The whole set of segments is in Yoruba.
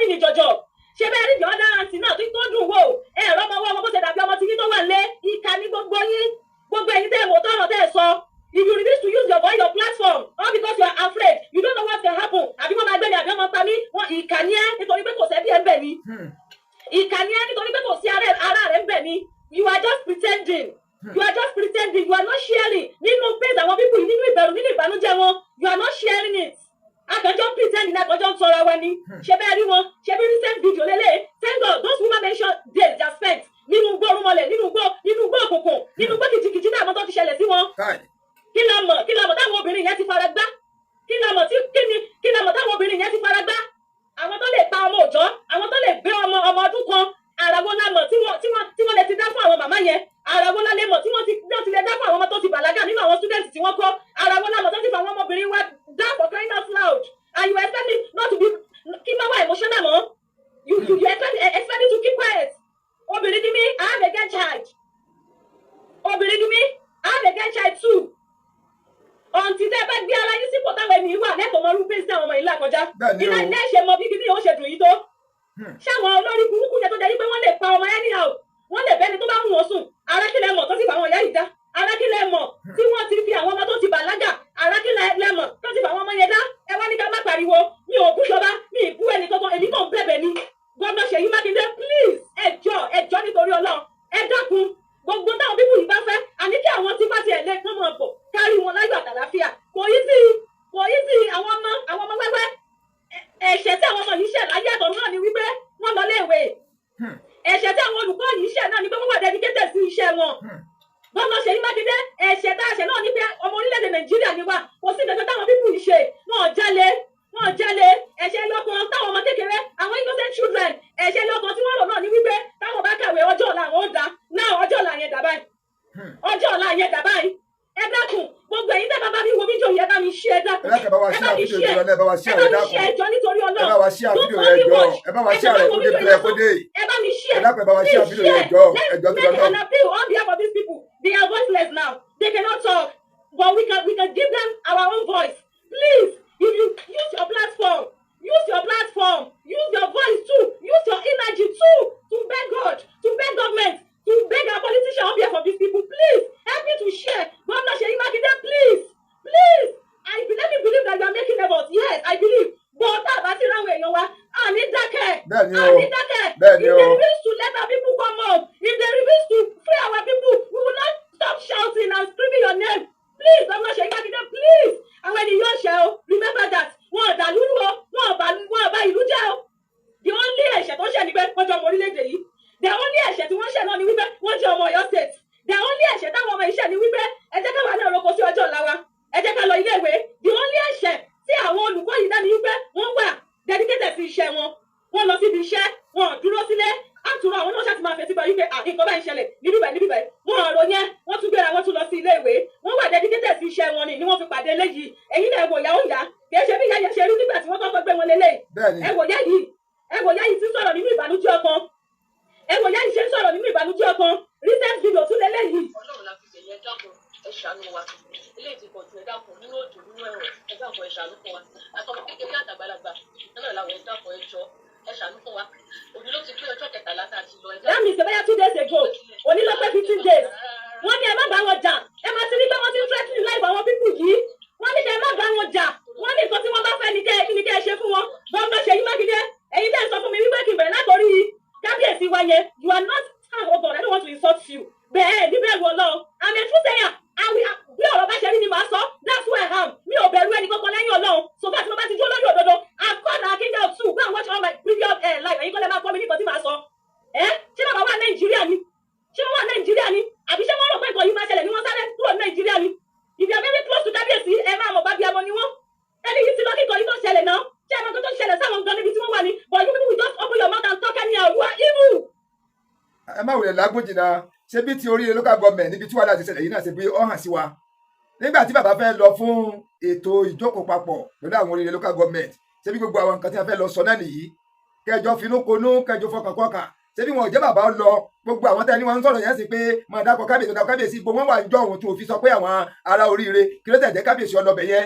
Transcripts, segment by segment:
mi ní jọjọ ṣé bẹ́ẹ̀ rí ìjọba àǹtí náà tó dùn wò ẹ̀rọ ọmọ ọwọ́ bó ṣe dàbí ọmọ tí yín tó wà lé ìka ní gbogbo yín gbogbo ẹ̀yin tẹ́ ẹ̀ mọ̀ tọ́rọ̀ tẹ́ ẹ̀ sọ. If you refuse to use your voice, your platform, all because you are afraid, you don't know what can happen. Àbí wọ́n máa gbé ni àbí wọ́n máa pa mí, wọ́n ìkà ni ẹ́ nítorí pé kò sẹ́bí ẹ̀ ń bẹ̀ ni. Ìkà ni ẹ́ nítorí pé kò sí ara rẹ̀ ń bẹ̀ ni. You are just pretending. You are just pretending. You are not sharing. Nínú praise àwọn people yìí nínú ìbẹ̀rù nínú ìbànújẹ́ wọn, you are not sharing it. Àkànjọ́ pretend ní àkànjọ́ ń tọrọ wa ni. Ṣé bẹ́ẹ̀ rí wọn? Ṣé bí recent video lélẹ̀? Thank God those women mention days they are spent nínú gbọ́ orúmọlẹ̀ nínú gbọ́ òkùnkùn nínú gbọ́ kìjìkìjì náà àwọn tó ti ṣẹlẹ̀ sí wọn. Kí la mọ̀ táwọn obìnrin yẹn ti fara gbá? Kí la mọ̀ táwọn obìnrin yẹn ti fara gbá? Àwọn tó lè pa ọmọ òòjọ́, àwọn tó lè gbé ọmọ ọdún kan, ara wọn la mọ̀ tí wọ́n lè ti dá fún àwọn màmá yẹn, ara wọn la lè mọ̀ tí wọ́n ti lè dá fún àwọn ọmọ tó ti bàlágà nínú àwọn students tí wọ́n kọ́, ara wọn la mọ̀ tó ti fún àwọn ọmọbìnrin wa dá for crying out loud, and you expect me not to be kí máa wá emotional mọ́, you expect me to keep quiet. Obìnrin ni mí, I have a girl child. Obìnrin ni mí, I have a girl child too. Ọ̀ǹtí tẹ́ bá gbé ara yín sípò táwọn ènìyàn wà lẹ́kọ̀ọ́ mọ́ rúbí sí àwọn ọmọ ìlú àkọjá. Iná ilé ṣe mọ bí kíní yóò ṣe dùn yìí tó. Ṣáwọn olórí burúkú yẹn tó jẹ́ pé wọ́n lè pa ọmọ anyhow. Wọ́n lè bẹ́ni tó bá wù wọ́n sùn. Arákìlẹ̀ mọ̀ tó ti fà àwọn ìyá yìí dá. Arákìlẹ̀ mọ̀ tí wọ́n ti fi àwọn ọmọ tó ti bàlágà. Arákìlẹ̀ mọ̀ tó ti fà àwọn ọmọ yẹn dá. Ẹ wá ní ká má pariwo. Mi ò bú ṣọba, mi ì bú ẹnì kankan, èmi kàn bẹ̀bẹ̀ ni. Gómìnà Ṣèyí Mákindé, please, ẹjọ́ nítorí Ọlọ́run. Ẹ dákun. Gbogbo táwọn bíbù yìí bá fẹ́, àní kí àwọn tí bá ti ẹ̀lẹ́ kán máa bọ̀ kárí wọn láyọ̀ àtàlàáfíà. Kò yí sí àwọn ọmọ wẹ́wẹ́. Ẹ̀ṣẹ̀ tí àwọn ọmọ yìí ṣẹ̀ láyé àtọ̀ náà ni wípé wọ́n lọ léèwé. Ẹ̀ṣẹ̀ tí àwọn olùkọ́ yìí ṣẹ̀ náà ni pé wọ́n wà dedicated sí iṣẹ́ wọn. Gómìnà Ṣèyí Mákindé, ẹ̀ṣẹ̀ tá a ṣẹ̀ náà ni pé ọmọ orílẹ̀-èdè Nàìjíríà ni wá. Kò sí nǹkan táwọn bíbù yìí ṣe. Wọ́n jalè. Ẹ̀ṣẹ̀ lọ́kàn táwọn ọmọ kékeré, àwọn innocent children. Ẹ̀ṣẹ̀ lọ́kàn tí wọ́n rò náà ni wípé táwọn bá kàwé ọjọ́ ọ̀la àwọn ó dá. Náà ọjọ́ ọ̀la yẹn dà báyìí. Ọjọ́ ọ̀la yẹn dà báyìí. Ẹ dákun, gbogbo ẹ̀yin tẹ́ bá mi wo fídíò yẹn bá mi ṣe ẹ dákun. Ẹ bá mi ṣe ẹjọ́ nítorí Ọlọ́run. Ẹ bá wa ṣe àfídíò rẹ̀ jọ. Ẹ bá wa ṣe àrẹ kó dé bẹ̀rẹ̀ kó dé. Ẹ bá mi ṣe. Ẹ dákun ẹ bá wa ṣe àfídíò rẹ̀ jọ. Ẹjọ́ tó lọ. Let's make an appeal on behalf of these people. They are voiceless now. They cannot talk. But we can give them our own voice. Please, if you use your platform, use your voice too, use your energy too to beg God, to beg government, to beg our politicians on behalf of these people. Please help me to share. Governor Ṣèyí Mákindé, please. Let me believe that you are making effort. Yes, I believe. But tá a bá ti ráwọn èèyàn wa, àní dákẹ́. If they refuse to let our people come up, if they refuse to free our people, we will not stop shouting and screaming your name. Please, Governor Ṣèyí Mákindé, please. Àwọn ènìyàn ṣe o, remember that. Wọ́n ọ̀dà lúrú o, wọ́n ọ̀bá ìlú jẹ́ o. The only ẹ̀ṣẹ̀ tó ṣẹ̀ ni pé wọ́n jẹ́ ọmọ orílẹ̀-èdè yìí. The only ẹ̀ṣẹ̀ tí wọ́n ṣẹ̀ náà ni wípé wọ́n jẹ́ ọmọ Ọ̀yọ́ state. The only ẹ̀ṣẹ̀ táwọn ọmọ iṣẹ́ ni wípé ẹ jẹ́ káwa náà roko sí ọjọ́ ọ̀la wa. Ẹ jẹ́ ká lọ ilé ìwé. The only ẹ̀ṣẹ̀ tí àwọn olùkọ́ yìí náà ni wípé wọ́n wà dedicated sí iṣẹ́ wọn. Wọ́n lọ síbi iṣẹ́, wọn dúró sílé. Àtúrọ̀ àwọn náà ṣàtìmọ̀ àfẹ́sí bá wípé nǹkan bá ń ṣẹlẹ̀ níbí báyìí. Wọ́n ọ̀rọ̀ yẹn, wọ́n tún gbéra wọn tún lọ sí ilé ìwé. Wọ́n wà dedicated sí iṣẹ́ wọn ni wọ́n fi pàdé eléyìí. Ẹ̀yin náà ẹ̀wọ̀ ìyá ó yá. Kì í ṣe bí ìyá yẹn ṣe rí nígbà tí wọ́n kọ́kọ́ gbé wọn lélẹ̀. Ẹ̀wọ̀ ìyá yìí ti sọ̀rọ̀ nínú ìbànújẹ́ ọkàn. Ẹ̀wọ̀ ìyá yìí ṣe ń sọ̀rọ̀ nínú ìbànújẹ́ ọkàn. Recent video tún lélẹ̀ yìí. Ọlọ́run la fi ṣèyẹ dákun ẹ ṣàánú wa. Ilé ìdìbò tí ẹ dákun nínú òjò nínú ẹ̀rọ ẹ dákun ẹ ṣàánú fún wa. Àtọmọ kékeré àtàgbàlagbà náà làwọn ẹ dákun ẹ jọ ẹ ṣàánú fún wa. Òní ló ti pé ọjọ́ 13 tá a ti lọ ẹ dákun. That means bóyá 2 days ago. Òní ló pé 15 days. Wọ́n ní ẹ má bá wọn jà. Ẹ máa ti rí pé wọ́n ti ń threatening life àwọn people yìí. Wọ́n ní kẹ́ ẹ má bá wọn jà. Wọ́n ní nǹkan tí wọ́n bá fẹ́ ni kẹ́ ẹ ṣe fún wọn. Gómìnà Ṣèyí Mákindé, ẹ̀yin tẹ́ ẹ sọ fún mi wípé kí n bẹ̀rẹ̀ látòrí kábíyèsí wa yẹn. You are not, oh God, I don't want to insult you. Bẹ́ẹ̀ níbẹ̀ wọ lọ. I'm a true sayer. Bí ọ̀rọ̀ bá ṣe rí ni màá sọ. That's who I am. Mi ò bẹ̀rù ẹni kankan lẹ́yìn Ọlọ́run. So bá ti mo bá ti jó lórí òdodo. I've called our king out too. Go and watch all my previous life. Ẹ̀yin kọ́lẹ̀ máa kọ́ mi nìkan tí màá sọ. Ṣé bàbá wà Nàìjíríà ni? Ṣé wọ́n wà Nàìjíríà ni? Àbí ṣé wọ́n rò pé nǹkan yìí máa ṣẹlẹ̀ ni wọ́n sáré kúrò ní Nàìjíríà ni? If you are very close to kábíyèsí, ẹ máa mọ̀ bá bí amọ̀ ni wọ́n. Ẹni yìí ti lọ kíkọ yìí tó ṣẹlẹ̀ náà. Ṣé ẹ máa tó ṣẹlẹ̀ sáwọn gan níbi tí wọ́n wà ní? But you people will just open your mouth and talk anyhow. You are evil. Ẹ má wulẹ̀ lágùn jìnnà. Ṣé bí ti oríire local government níbi tí wàhálà ti ṣẹlẹ̀ yìí náà ṣe bí ó hàn sí wa. Nígbà tí bàbá fẹ́ lọ fún ètò ìjókòó papọ̀ lọ́dọ̀ àwọn oríire local government, ṣé bí gbogbo àwọn nǹkan tí a fẹ́ lọ sọ náà nìyí. Kẹjọ finúkonú, kẹjọ fọkànkọkàn. Ṣé bí wọn ò jẹ́ bàbá lọ gbogbo àwọn tẹ́ni wọn ń sọ̀rọ̀ yẹn sí pé máa dákọ̀ kábíyèsí bó wọ́n wà ń jọ òun tó fi sọ pé àwọn ará oríire kí ló tẹ̀ jẹ́ kábíyèsí ọlọ́bẹ̀ yẹn.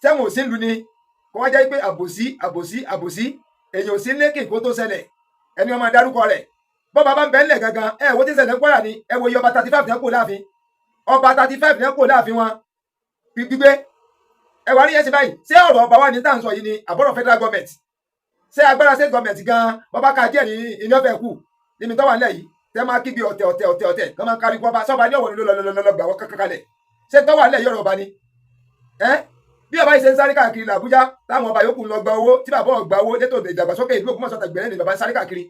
Sẹ́wọ̀n ò sí lu ni kó wá jẹ́ pé àbòsí. èyàn ò sí lékè kó tó ṣẹlẹ̀ ẹni ọmọ dárúkọ rẹ̀ bọ́ bàbá ń bẹ́ ńlẹ̀ gangan ẹ wo tí ń ṣẹlẹ̀ ń Kwara ni ẹ wo iye ọba 35 ní kò láàfin ọba 35 ní kò láàfin wọn gbígbé ẹ wá rí yẹn sí báyìí ṣé ọ̀rọ̀ ọba wa ní tá à ń sọ yìí ni àbọ̀rọ̀ federal government ṣé agbára state government gan bọ́bá ká díẹ̀ ní iná fẹ́ kù níbi tó wà nílẹ̀ yìí tẹ́ máa kígbe ọ̀tẹ̀ kọ́ máa kárí pọ́ba sọ́ba ní ọ̀wọ́ ni ló gbà wọ́n kankanlẹ̀ ṣé tó wà nílẹ̀ yọ̀rọ̀ ọba ni bí ọba yìí ṣe ń sáré káàkiri làbújá táwọn ọba yòókù ń lọ gba owó tí bàbá ọgbà owó létò ìdàgbàsókè ìlú Ògbómọ̀ṣọ́ tàgbẹ̀rẹ̀ ni bàbá ń sáré káàkiri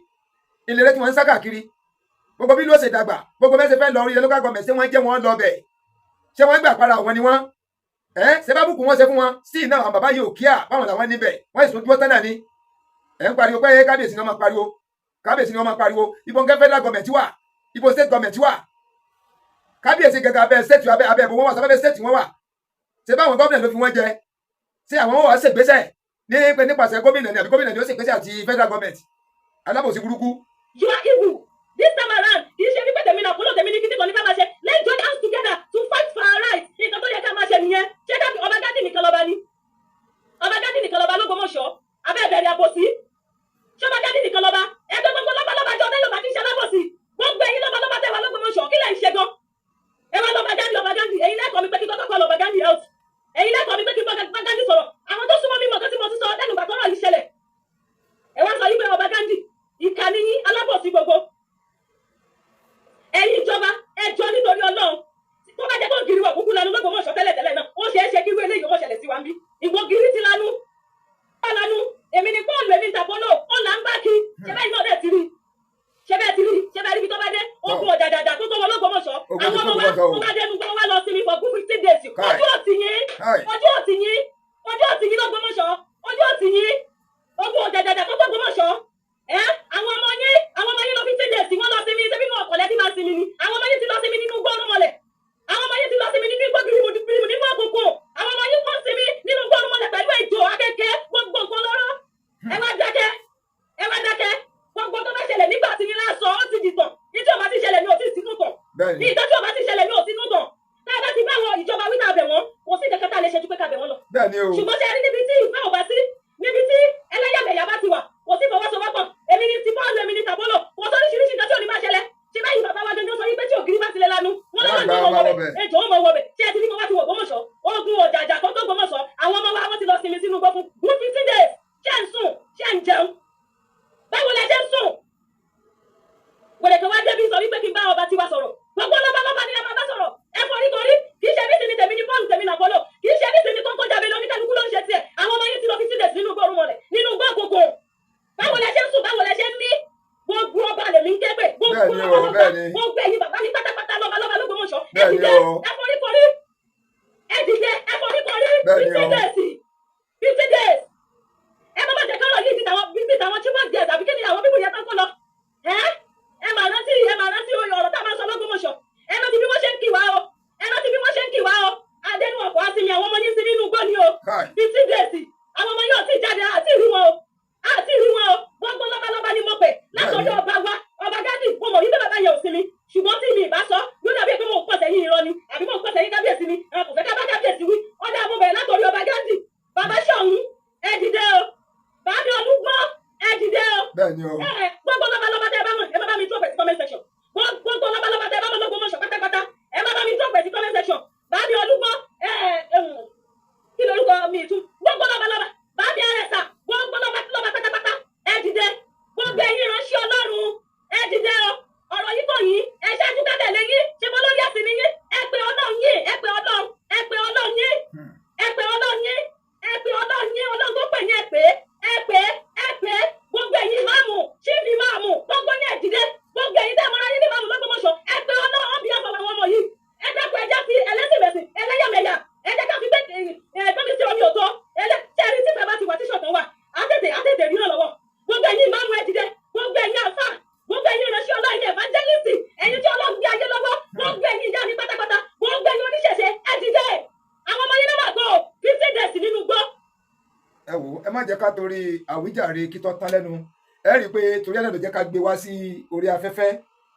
ìlérè tí wọ́n ń sá káàkiri gbogbo bí ló ṣe dàgbà gbogbo bẹ́ẹ̀ ṣe fẹ́ lọ orí local government ṣé wọ́n jẹ́ wọn lọ bẹ̀ ṣé wọ́n gbà para wọn ni wọ́n ṣé bá bùkún wọn ṣe fún wọn sí iná àwọn bàbá yìí ò kíá báwọn làwọn níbẹ̀ wọ́n ìsún dúró tánà ni ń pariwo pé kábíyèsí ni wọ́n máa pariwo ibo ń kẹ́ federal government wà ibo state government wà kábíyèsí gẹ́gẹ́ abẹ́ state abẹ́ ìbò wọn wà sábẹ́ state wọn wà ṣé báwọn gómìnà ló fi wọn jẹ ṣé àwọn wọn wà ṣègbésẹ̀ ní pé nípasẹ̀ gómìnà ni àbí gómìnà ni ó ṣègbésẹ̀ àti federal government alábòsí burúkú. You are evil. This time around kì í ṣe wípé tèmi náà fọlọ́ tèmi ní kíndìn kan ní ká máa ṣe let's join hands together to fight for our rights nǹkan tó yẹ ká máa ṣe nìyẹn ṣé ká ọba Gandhi nìkan lọ́ba ni ọba Gandhi nìkan lọ́ba l'Ógbómọ̀ṣọ́ abẹ́ ìbẹ̀rẹ̀ àbòsí ṣé ọba Gandhi nìkan lọ́ba ẹgbẹ́ gbogbo lọ́ba jọ ọdẹ Yorùbá kì í ṣe alábòsí gbogbo ẹ̀yin lọ́ba tẹ́ wà l'Ógbómọ̀ṣọ́ kí lẹ̀ ń ṣe gan ẹ wá lọ́ba Gandhi ẹ̀yin lẹ́kọ̀ọ́ mi pé kí kọ́kọ́ lọ́ba Gandhi out ẹ̀yin lẹ́kọ̀ọ́ mi pé kí bá Gandhi sọ̀rọ̀ àwọn tó súnmọ́ mímọ́ kan tí mo ti sọ lẹ́nu ìgbà tọ́rọ̀ yìí ṣẹlẹ̀ ẹ wá sọ yí pé ọba Gandhi ìkànnì yín alábòsí gbogbo ẹ̀yin ìjọba ẹjọ́ nítorí Ọlọ́run tó bá jẹ́ kó gírí wọ̀ kúkú lanu l'Ógbómọ̀ṣọ́ tẹ́lẹ̀ náà ó ṣeé ṣe kí irú eléyìí ó ṣẹlẹ̀ sí wa ń bí ìgbò gírí ti lanu èmi ni Pọ́ọ̀lù èmi ń tàpọ́nà ó là ń bá kí ṣe bẹ́ẹ̀ náà dẹ̀ ti rí ṣe bẹ́ẹ̀ rí bí tó bá dé ogun ọ̀dàdàdà tó wọ l'Ógbómọ̀ṣọ́ àwọn ọmọ wa ó bá dẹnu gbọ́ wá lọ sí mi for good 15 days ojú òtì yín l'Ógbómọ̀ṣọ́ ojú òtì yín ogun ọ̀dàdàdà tó l'Ógbómọ̀ṣọ́ àwọn ọmọ yín lọ 15 days wọ́n lọ sí mi ṣé bí wọn ọ̀kọ̀lẹ́ tí máa sinmi ni àwọn ọmọ yín ti lọ sí mi nínú gbọ́ọ̀rùn mọ́lẹ̀ àwọn ọmọ yín ti lọ sí mi nínú igbó birimu nínú òkùnkùn àwọn ọmọ yín wọ́n sí mi nínú gbọ́ọ̀rùn mọ́lẹ̀ pẹ̀lú ejò akẹ́kẹ́ gbogbo lọ́rọ́ ẹ wá dákẹ́ gbogbo tó bá ṣẹlẹ̀ nígbà tí nílá sọ ó ti dìtàn ìtí ọba ti ṣẹlẹ̀ ní òtí ìsínú tàn ní ìtọ́jú ọba ti ṣẹlẹ̀ ní òtí ìsínú tàn tá a bá ti báwọn ìjọba wí náà bẹ̀ wọ́n kò sí ìkẹ́kẹ́ tá a lè ṣe ju pé ká bẹ̀ wọ́n lọ. ṣùgbọ́n ṣe rí níbi tí ìfẹ́ ò bá sí níbi tí ẹlẹ́yàmẹ̀yà bá ti wà kò sí ìfọwọ́sowọ́pọ̀ èmi ni ti Pọ́ọ̀lù èmi ni tàbọ́lọ̀ kò sọ oríṣiríṣi nǹkan tí ò ní máa ṣẹlẹ̀ ṣe báyìí bàbá wa gẹ́gẹ́ sọ yí pé tí ògiri bá ti lè lanu wọn lọ́wọ́ ní ọmọ wọbẹ̀ ejò ọmọ wọbẹ̀ tí ẹ ti ní mo wá ti wọ̀ Ògbómọ̀ṣọ́ ogun ọ̀jàjà kan tó Ògbómọ̀ṣọ́ àwọn ọmọ wa wọ́n ti lọ sinmi sínú gbọ́ fún good 15 days ṣé ń sùn ṣé ń jẹun báwo lẹ ṣe ń sùn wèrè kan wá débi sọ wípé kí n bá ọba tiwa sọ̀rọ̀ gbogbo lọ́ba ni ẹ máa bá sọ̀rọ̀ ẹ forí korí kì í ṣe ní sinmi tèmi ní Pọ́ọ̀lù tèmi nà fọlọ́ kì í ṣe ní sinmi kókó jábẹ́ lọ oníkálukú ló ń ṣe tiẹ̀ àwọn ọmọ yín ti lọ 15 days nínú gbọ́ọ̀rùn mọ̀lẹ̀ nínú gbọ́ gbogbo báwo lẹ ṣe ń sùn báwo lẹ ṣe ń mí gbogbo ọba lèmi ń kẹ́pẹ́ gbogbo ẹ̀yin bàbá ní pátápátá lọ́ba l'Ógbómọ̀ṣọ́ ẹ dìde ẹ forí korí ẹ dìde ẹ forí korí 50 days ẹ má má jẹ́ kọ́rọ̀ yìí bí tàwọn chibok díẹ̀ tàbí kí ni àwọn bíbù yẹn tán kó lọ ẹ máa rántí ọ̀rọ̀ tá a máa sọ l'Ógbómọ̀ṣọ́ ẹ rántí bí wọ́n ṣe ń kì wá o adẹnu ọkọ̀ àsìmì àwọn ọmọ yín sí nínú gbọ́ ni o 50 days àwọn ọmọ yóò ti jáde àti ìrí wọn o gbogbo lọ́balọ́ba ni mo pè látọ̀dọ̀ ọba wa ọba Gandhi mo mọ̀ wípé bàbá yẹn ò sinmi ṣùgbọ́n tí mi ìbá sọ yóò dàbí pé mo ń pọ̀sẹ̀ yín irọ́ ni àbí mo ń pọ̀sẹ̀ yín kábíyèsí ni kò fẹ́ ká bá kábíyèsí wí ọdẹ àmúbẹ̀ látọ̀dọ̀ ọba Gandhi bàbá Ṣọ̀ún ẹ dìde o bàbá Olúgbọ́ ẹ dìde o gbogbo lọ́balọ́ba tẹ́ ẹ bá mọ̀ ẹ bá mi drop ẹ̀ sí comment section gbogbo lọ́balọ́ba tẹ́ ẹ bá mọ̀ l'Ógbómọ̀ṣọ́ pátápátá ẹ bá mi drop ẹ̀ sí comment section bàbá Olúgbọ́ kí lorúkọ mi ìtú gbogbo lọ́balọ́ba bàbá Àrẹ̀sà gbogbo lọ́ba pátápátá ẹ dìde gbogbo ẹ̀yin ìránṣẹ́ Ọlọ́run ẹ dìde o ọ̀rọ̀ yìí kò yín ẹ ṣáájú kẹ́tẹ̀ lẹ́yìn ṣe mo lórí ẹ̀sìn nìyí ẹ pé Ọlọ́run yín ẹ pé Ọlọ́run Ọlọ́run tó pè ní ẹ pé gbogbo ẹ̀yin ìmáàmù chief ìmáàmù gbogbo ní ẹ dìde gbogbo ẹ̀yin tẹ́ ẹ mọ́ra yín ní ìmáàmù l'Ógbómọ̀ṣọ́ ẹ pé Ọlọ́run bí ọ̀fọ̀ àwọn ọmọ yìí ẹ dákun ẹ já sí ẹlẹ́sìnmẹ̀sìn ẹlẹ́yàmẹ̀yà ẹ jẹ́ ká fi pé gbẹ́mí sí omi òtó tẹ́rí tí bàbá ti wà tí ṣọ̀tàn wà àtètè rí náà lọ́wọ́ gbogbo ẹ̀yin ìmáàmù ẹ dìde gbogbo ẹ̀yin àfà gbogbo ẹ̀yin ìránṣẹ́ Ọlọ́run evangelist ẹ̀yin tí Ọlọ́run gbé ayé lọ́wọ́ gbogbo ẹ̀yin ìyá mi pátápátá gbogbo ẹ̀yin oníṣẹ̀ṣe ẹ dìde àwọn ọmọ yín náà máa gbọ́ 15 days nínú gbọ́. ẹ wò ẹ má jẹ́ ká torí àwíjàre kí tó tán lẹ́nu ẹ rí i pé torí ẹ̀ náà ló jẹ́ ká gbé wá sí orí afẹ́fẹ́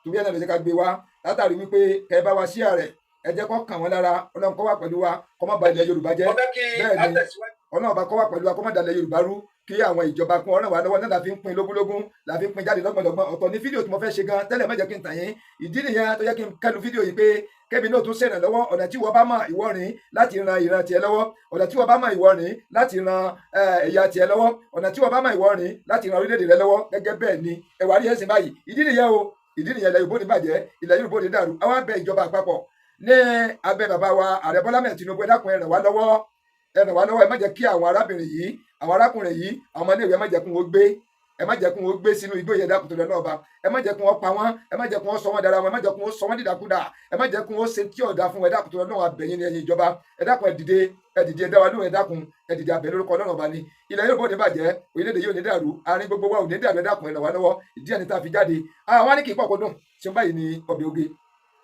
torí ẹ̀ náà ló jẹ́ ká gbé wá látàrí wípé kẹ́ ẹ bá wa share rẹ̀ ẹ jẹ́ kó kàn wọ́n lára Ọlọ́run kó wà pẹ̀lú wa kó má ba ilẹ̀ Yorùbá jẹ́ bẹ́ẹ̀ ni ọlọ́run ọba kó wà pẹ̀lú akọ́mọ̀dálẹ̀ Yorùbá rú kí àwọn ìjọba kún ọ̀ràn wà lọ́wọ́ náà la fi ń pín lógúnlógún la fi ń pín jáde lọ́gbọ̀nlọ́gbọ̀n. ọ̀tọ̀ ní fídíò tí mo fẹ́ ṣe gan tẹ́lẹ̀ má jẹ́ kí n tàn yín, ìdí nìyẹn tó yẹ kí n kẹ́lu fídíò yìí pé kébì náà tún ṣèrànlọ́wọ́ ọ̀nà tí wọ́n bá mọ̀ ìwọ rìn láti ran ìran tiẹ̀ lọ́wọ́, ọ̀nà tí wọ́n bá mọ̀ ìwọ rìn láti ran ẹ̀yà tiẹ̀ lọ́wọ́, ọ̀nà tí wọ́n bá mọ̀ ìwọ rìn láti ran orílẹ̀-èdè rẹ lọ́wọ́. gẹ́gẹ́ bẹ́ẹ̀ ni ẹ̀wà rí ẹ̀sìn báyìí, ìdí nìyẹn o, ìdí nìyẹn ilẹ̀ Yorùbá ò ní bàjẹ́, ilẹ̀ Yorùbá ò ní dàrú. àwa bẹ̀ ìjọba àpapọ̀ ní abẹ́ bàbá wa Ààrẹ Bọ́lá Ahmed Tinubu, ẹ dákun ẹ ràn wá lọ́wọ́, ẹ ràn wá lọ́wọ́. ẹ má jẹ́ kí àwọn arábìnrin yìí, àwọn arákùnrin yìí, àwọn ọmọléèwé ẹ má jẹ́ kí wọ́n gbé, ẹ má jẹ́ kí wọ́n gbé sínú igbó yẹn, dákun tó lọ náà bá. ẹ má jẹ́ kí wọ́n pa wọ́n, ẹ má jẹ́ kí wọ́n sọ wọ́n dára wọn, ẹ má jẹ́ kí wọ́n sọ wọ́n dìdàkudà, ẹ má jẹ́ kí wọ́n ṣe tí ọ̀dà fún wọn, ẹ dákun tó lọ náà abẹ̀yìn ní ẹ̀yin ìjọba. ẹ dákun ẹ dìde ẹ dá wa lóhùn, ẹ dákun ẹ dìde abẹ lórúkọ Ọlọ́run ọba ni. ilẹ̀ Yorùbá ò ní bàjẹ́, orílẹ̀-èdè yóò ní dàrú, àárín gbogbo wa ò ní dàrú, ẹ dákun ẹ ràn wá lọ́wọ́. ìdí ẹni tá a fi jáde àwọn á ní kì í pọ̀ kó dùn ṣé báyìí ni ọbẹ̀ oge.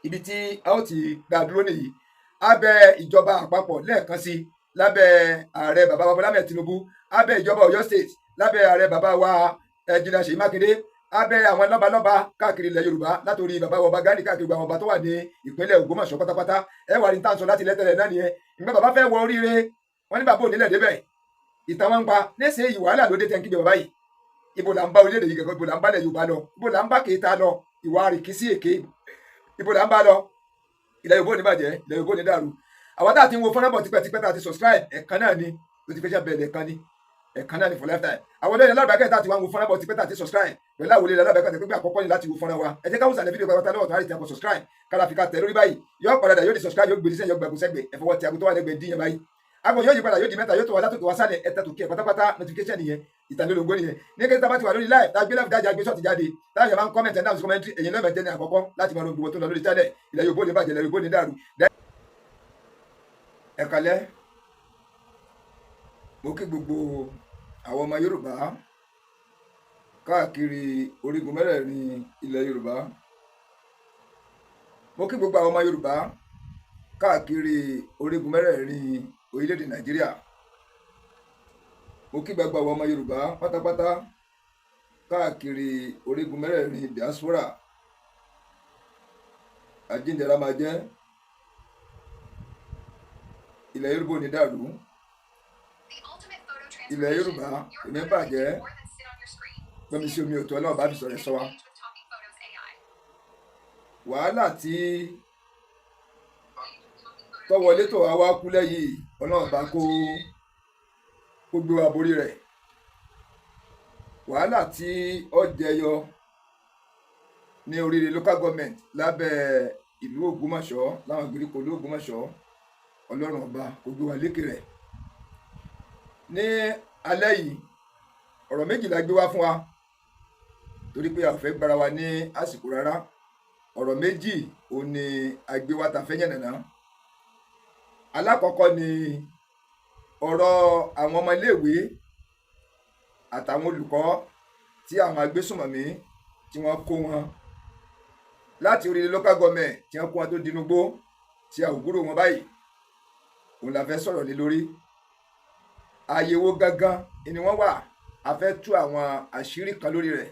ibi tí a ó ti dá dúró nìyí, abẹ́ ìjọba àpapọ̀ lẹ́ẹ̀kan sí, lábẹ́ ààrẹ bàbá wa Bọ́lá Ahmed Tinubu, abẹ́ ìjọba Ọ̀yọ́ state, lábẹ́ ààrẹ bàbá wa Engineer Ṣèyí Mákindé, abẹ́ àwọn lọ́balọ́ba káàkiri ilẹ̀ Yorùbá, látòrí bàbá wa Ọba Ghandi káàkiri gbogbo àwọn ọba tó wà ní ìpínlẹ̀ Ògbómọ̀ṣọ́ pátápátá. ẹ wà ní tàǹsọ̀ láti lẹ́tẹ̀lẹ̀ náà nìyẹn. ìgbà bàbá fẹ́ wọ oríire, wọ́n ní bàbá onílẹ̀ débẹ̀, ìtàn wọn ń pa léṣe yìí, wàhálà ló dé tẹ́ ń kígbe bàbá yìí. ibo là ń bá orílẹ̀-èdè yìí gẹ́gẹ́, ibo là ń bá ilẹ̀ Yorùbá lọ, ibo là ń bá kéta lọ, ìwà àrìkísí èké, ibo là ń bá lọ. ilẹ̀ Yorùbá ò ní bàjẹ́, ilẹ̀ Yorùbá ò ní dàrú. àwọn tá a ti ń wo fọ́nrán bọ̀ tipẹ́tipẹ́ tá a ti subscribe, ẹ̀kan náà ni notification bell ẹ̀kan náà ni for lifetime. àwọn olóyìn alábàákẹ́ tá a ti wá ń wo fọ́nrán bọ̀ tipẹ́ tá a ti subscribe pẹ̀lú àwọn olóyìn alábàákẹ́ tó pé àkọ́kọ́ ni láti wo fọ́nrán wa. ẹ jẹ́ ká wùsàn ní fídíò pátá lọ́wọ́ tó àrí tí a kò subscribe kára fi ká tẹ̀ lórí báyìí, yóò padà yóò di subscribe, yóò gbèdé sẹ́yìn, yóò gbẹ̀kú sẹ́gbẹ̀, ẹ fọwọ́ tí a kò tó wà lẹ́gbẹ̀ẹ́ dín yẹn báyìí. àgbọn yóò yí padà, yóò di mẹ́ta, yóò tó wà látòkè wá sálẹ̀, ẹ̀ta tòkè pátápátá notification nìyẹn, ìtàlélógún nìyẹn. ní kí n tábà ti wà lórí live tá a gbé live dájà gbé ṣọ́ọ̀tì jáde táwọn èèyàn máa ń comment ẹ̀ náà sí commentary, ẹ̀yin lọ́mọ ẹ̀jẹ̀ ní àkọ́kọ́ láti máa lo gbogbo tó lọ lórí channel. ilẹ̀ Yorùbá ò ní bàjẹ́, ilẹ̀ Yorùbá ò ní dàrú. ẹ kálẹ́, mo kí gbogbo àwọn ọmọ Yorùbá káàkiri orígun mẹ́rẹ̀ẹ̀rin ilẹ̀ Yorùbá, mo kí gbogbo àwọn ọmọ Yorùbá káàkiri orígun mẹ́rẹ̀ẹ̀rin orílẹ̀-èdè Nàìjíríà, mo kí gbogbo àwọn ọmọ Yorùbá pátápátá káàkiri orígun mẹ́rẹ̀ẹ̀rin diaspora. àjíǹdẹ̀rà máa jẹ́, ilẹ̀ Yorùbá ò ní dàrú, ilẹ̀ Yorùbá kò ní bàjẹ́. gbọ́mi sí omi òtún Ọlọ́run bá fi sọ̀rọ̀ sọ wa. wàhálà tí tọ́wọlé tó wá kú lẹ́yìn Ọlọ́run bá kó gbé wa borí rẹ̀. wàhálà tí ó jẹyọ ní oríire local government lábẹ́ ìlú Ògbómọ̀ṣọ́, láwọn ìgbèríko ìlú Ògbómọ̀ṣọ́, Ọlọ́run ọba kó gbé wa lékè rẹ̀. ní alẹ́ yìí ọ̀rọ̀ méjì la gbé wá fún wa, torí pé a fẹ́ gbára wa ní àsìkò rárá. ọ̀rọ̀ méjì òun ni a gbé wá ta fẹ́ yànnàná. alákọ̀ọ́kọ́ ni ọ̀rọ̀ àwọn ọmọ iléèwé àtàwọn olùkọ́ tí àwọn agbésùnmọ̀mí tí wọ́n kó wọn láti orí local government, tí wọ́n kó wọn tó dinúgbó tí a ò gbúrò wọn báyìí. òun la fẹ́ sọ̀rọ̀ lé lórí. àyẹ̀wò gangan ni wọ́n wà, a fẹ́ tú àwọn àṣírí kan lórí rẹ̀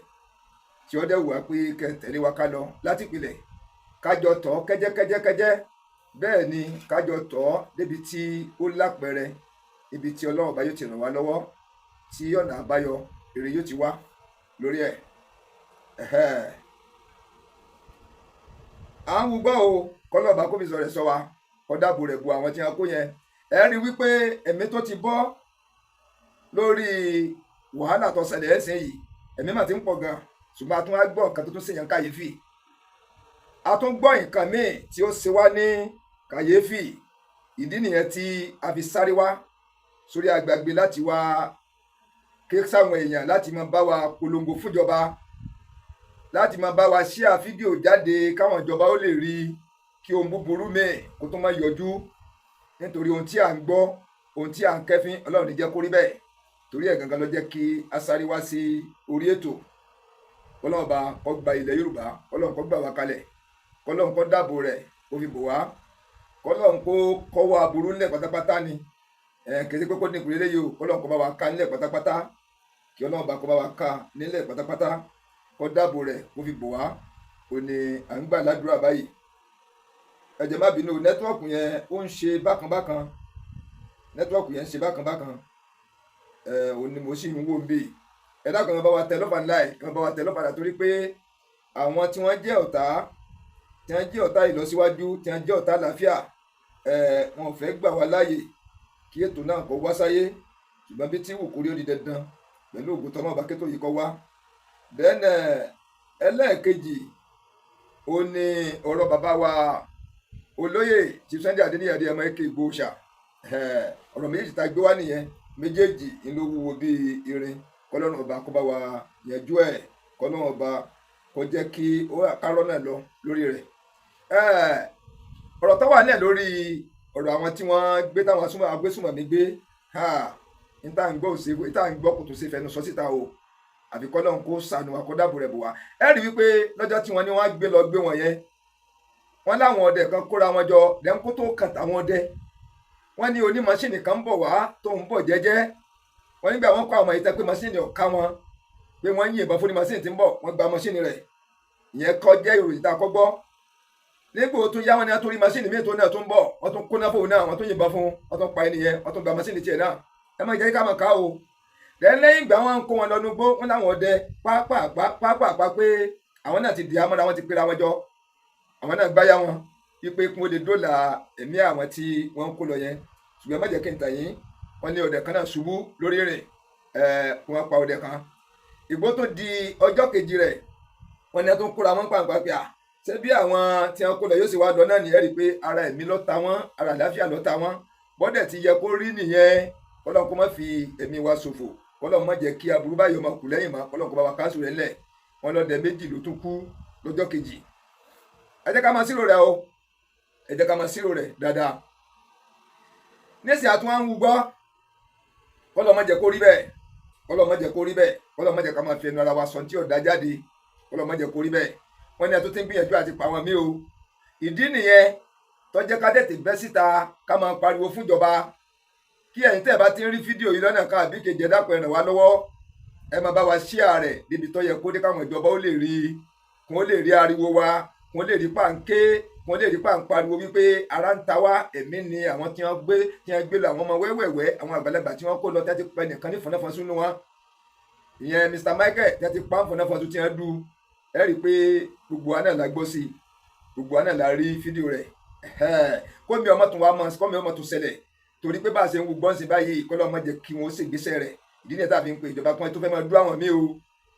tí ó dẹ̀ wá pé kẹ́ tẹ̀lé wa ká lọ láti ìpìlẹ̀, kájọ tọ́ kẹ́jẹ́kẹ́jẹ́kẹ́jẹ́. bẹ́ẹ̀ ni kájọ tọ́ débi tí ó lápẹẹrẹ, ibi tí Ọlọ́run bá yóò ti ràn wá lọ́wọ́, tí ọ̀nà àbáyọ èrè yóò ti wá lórí ẹ̀. à ń wúgbọ́ o, kọ́lọ́ọ̀bá kó fi sọ̀rọ̀ sọ wa, kó dáàbò rẹ̀ bu àwọn tí wọ́n kó yẹn. ẹ rí wípé ẹ̀mí tó ti bọ́ lórí wàhálà tó ṣẹlẹ̀ ẹ̀sìn yìí, ẹ̀mí mà ti ń pọ̀ gan, ṣùgbọ́n a tún wá gbọ́ nǹkan tó tún ṣèyàn kàyéfì. a tún gbọ́ nǹkan míì tí ó ṣe wá ní kàyéfì. ìdí nìyẹn tí a fi sáré wá sórí agbègbè láti wá ké sáwọn èèyàn láti máa bá wa polongo fúnjọba, láti máa bá wa ṣíà fídíò jáde káwọn ìjọba ó lè rí kí ohun búburú míì kó tó máa yọjú. nítorí ohun tí à ń gbọ́, ohun tí à ń kẹ́fín, Ọlọ́run ní jẹ́ kó rí bẹ́ẹ̀. torí ẹ̀ gangan ló jẹ́ kí a sáré wá sí orí ètò. Ọlọ́run bá kó gba ilẹ̀ Yorùbá, Ọlọ́run kó gbà wá kalẹ̀, Ọlọ́run kó dáàbò rẹ̀ kó fi bò wá, Ọlọ́run kó kọ́wọ́ aburú ńlẹ̀ pátápátá ni. kìí ṣe pé kó ní ìpínlẹ̀ yìí o, Ọlọ́run kó bá wa ká nílẹ̀ pátápátá, kí Ọlọ́run bá kó bá wa ká nílẹ̀ pátápátá, kó dáàbò rẹ̀ kó fi bò wá. ó ní à ń gbà ládùúrà báyìí. ẹ jẹ́ má bínú, nẹ́tíwọ́ọ̀kù yẹn ó ń ṣe bákan bákan, nẹ́tíwọ́ọ̀kù yẹn ń ṣe bákan bákan. òun ni mo sì ń wò ń bì. Ẹ dákun ẹ bá wa tẹ lọ́fà ńlá ẹ̀, ẹ bá wa tẹ lọ́fà ńlá torí pé àwọn tí wọ́n jẹ́ ọ̀tá ìlọsíwájú, tí wọ́n jẹ́ ọ̀tá àlàáfíà, wọn ò fẹ́ gbà wá láàyè kí ètò náà kó wá sáyé, ṣùgbọ́n bí tí wù kórí ó di dandan pẹ̀lú ògùn tọ́mọ̀ bá kétò yìí kọ́ wá. Then ẹlẹ́ẹ̀kejì ó ní ọ̀rọ̀ bàbá wa olóyè Chief Sunday Adéníyì Adéyẹmọ aka Ìgbòho Òòṣà. Ọ̀rọ̀ méjèèjì tá a gbé wá nìyẹn, méjèèjì ń ló wúwo bíi irin. Kọ́lọ́run ọba kó bá wa yanjú ẹ̀, kọ́lọ́run ọba kó jẹ́ kí ó kárọ́ náà lọ lórí rẹ̀. Ọ̀rọ̀ tó wà náà lórí ọ̀rọ̀ àwọn tí wọ́n gbé táwọn agbésùnmọ̀mí gbé, níta ń gbọ́ kò tó ṣe fẹnu sọ síta o, àfi kọ́lọ́run kó ṣàánú wa kó dáàbò rẹ̀ bò wá. Ẹ rí wípé lọ́jọ́ tí wọ́n ní wọ́n gbé wọn yẹn, wọ́n láwọn ọdẹ kan kóra wọn jọ lẹ́ńkó tó kàn táwọn ọdẹ. Wọ́n ní onímọ̀ṣínì kan ń bọ̀ wá tó ń bọ̀ jẹ́jẹ́. Wọ́n nígbà wọ́n kọ́ àwọn ìtẹ́ pé mọ̀ṣínì ọ̀ka wọn, pé wọ́n yìnbọn fún ní mọ̀ṣínì tí ń bọ̀, wọ́n gba mọ̀ṣínì rẹ̀. Ìyẹn kọ́ jẹ́ ìròyìn tá a kọ́ gbọ́. Nígbà tó yá wọn ni wọ́n tó rí mọ̀ṣínì míì tó náà tó ń bọ̀, wọ́n tún kóná fóun náà, wọ́n tún yìnbọn fún, wọ́n tún pa ẹnìyẹn, wọ́n tún gba mọ̀ṣínì tiẹ̀ náà. Ẹ má jẹ́ ká mọ̀ ká o. Lẹ́yìn ìgbà wọn kó wọn lọ nugbó, wọn láwọn ọdẹ pápá pé àwọn náà ti dì àmọ́ra, wọn ti pera wọn jọ, àwọn náà gbáyà wọn wípé kí wọ́n lè dóòlà ẹ̀mí àwọn tí wọ́n ń kó lọ yẹn. Ṣùgbọ́n má jẹ́ kí n tàn yín, wọ́n ní ọdẹ kan náà ṣubú lórí rẹ̀, wọ́n pa ọdẹ kan. Ìgbó tó di ọjọ́ kejì rẹ̀, wọ́n ní ẹ tó ń kóra wọn pàǹpà pé ṣé bí àwọn tí wọ́n kó lọ yóò sì wá lọ náà nìyẹn, rí i pé ara ẹ̀mí ló ta wọ́n, ara àlàáfíà ló ta wọ́n, bọ́dẹ̀ ti yẹ kó rí nìyẹn. Kọ́lọ́n kó má fi ẹ̀mí wa ṣòfò, kọ́lọ́n má jẹ́ kí aburú báyìí ọmọ kù lẹ́yìn mọ́, kọ́lọ́n kó bá wa káṣù rẹ̀ ńlẹ̀. Wọ́n lọ́dẹ méjì ló tún kú lọ́jọ́ kejì. Ẹ jẹ́ ká máa sírò rẹ̀ o, ẹ jẹ́ ká máa sírò rẹ̀ dáadáa. Nísìnyí àtúnwá ń wú gbọ́, kọ́lọ́n má jẹ́ kó rí bẹ́ẹ̀, kọ́lọ́n má jẹ́ kó rí bẹ́ẹ̀, kọ́lọ́n má jẹ́ ká máa fi ẹnu ara wa sọ tí ò dá jáde, kọ́lọ́n má jẹ́ kó rí bẹ́ẹ̀. Wọ́n ní ẹ tó ti ń gbìyànjú àti pa wọn mí o. Ìdí nìyẹn tó jẹ́ ká tètè bẹ́ síta ká máa pariwo fúnjọba. Kí ẹ̀yin tẹ́ ẹ bá ti ń rí fídíò yìí lọ́nà kan àbí kejì, ẹ dákun ẹ ràn wá lọ́wọ́, ẹ máa bá wa share rẹ̀ débi tó yẹ kó dé, káwọn ìjọba ó lè rí, kí wọ́n lè rí ariwo wa, kí wọ́n lè rí pàǹké, kí wọ́n lè rí pàǹpariwo wípé ara ń ta wá. Ẹ̀mí ni àwọn tí wọ́n gbé lọ, àwọn ọmọ wẹ́wẹ́wẹ́, àwọn àgbàlagbà tí wọ́n kó lọ, tí wọ́n ti pẹ́ nìkan ní fọnáfọnsú nínú wọn. Ìyẹn Mr. Michael tí wọ́n ti pa ń fọnáfọnsú tí wọ́n du. Ẹ rí i pé gbogbo wa náà la gbọ́ sí i, gbogbo wa náà la rí fídíò rẹ̀. Kómi ọmọ tún ṣẹlẹ̀, torí pé bá a ṣe ń wo gbọ́nsìn báyìí, kọ́lọ́ má jẹ́ kí wọ́n ṣègbésẹ̀ rẹ̀. Ìdí ni ẹ̀ tá a fi ń pe ìjọba kan tó fẹ́ máa dúró àwọn míì o,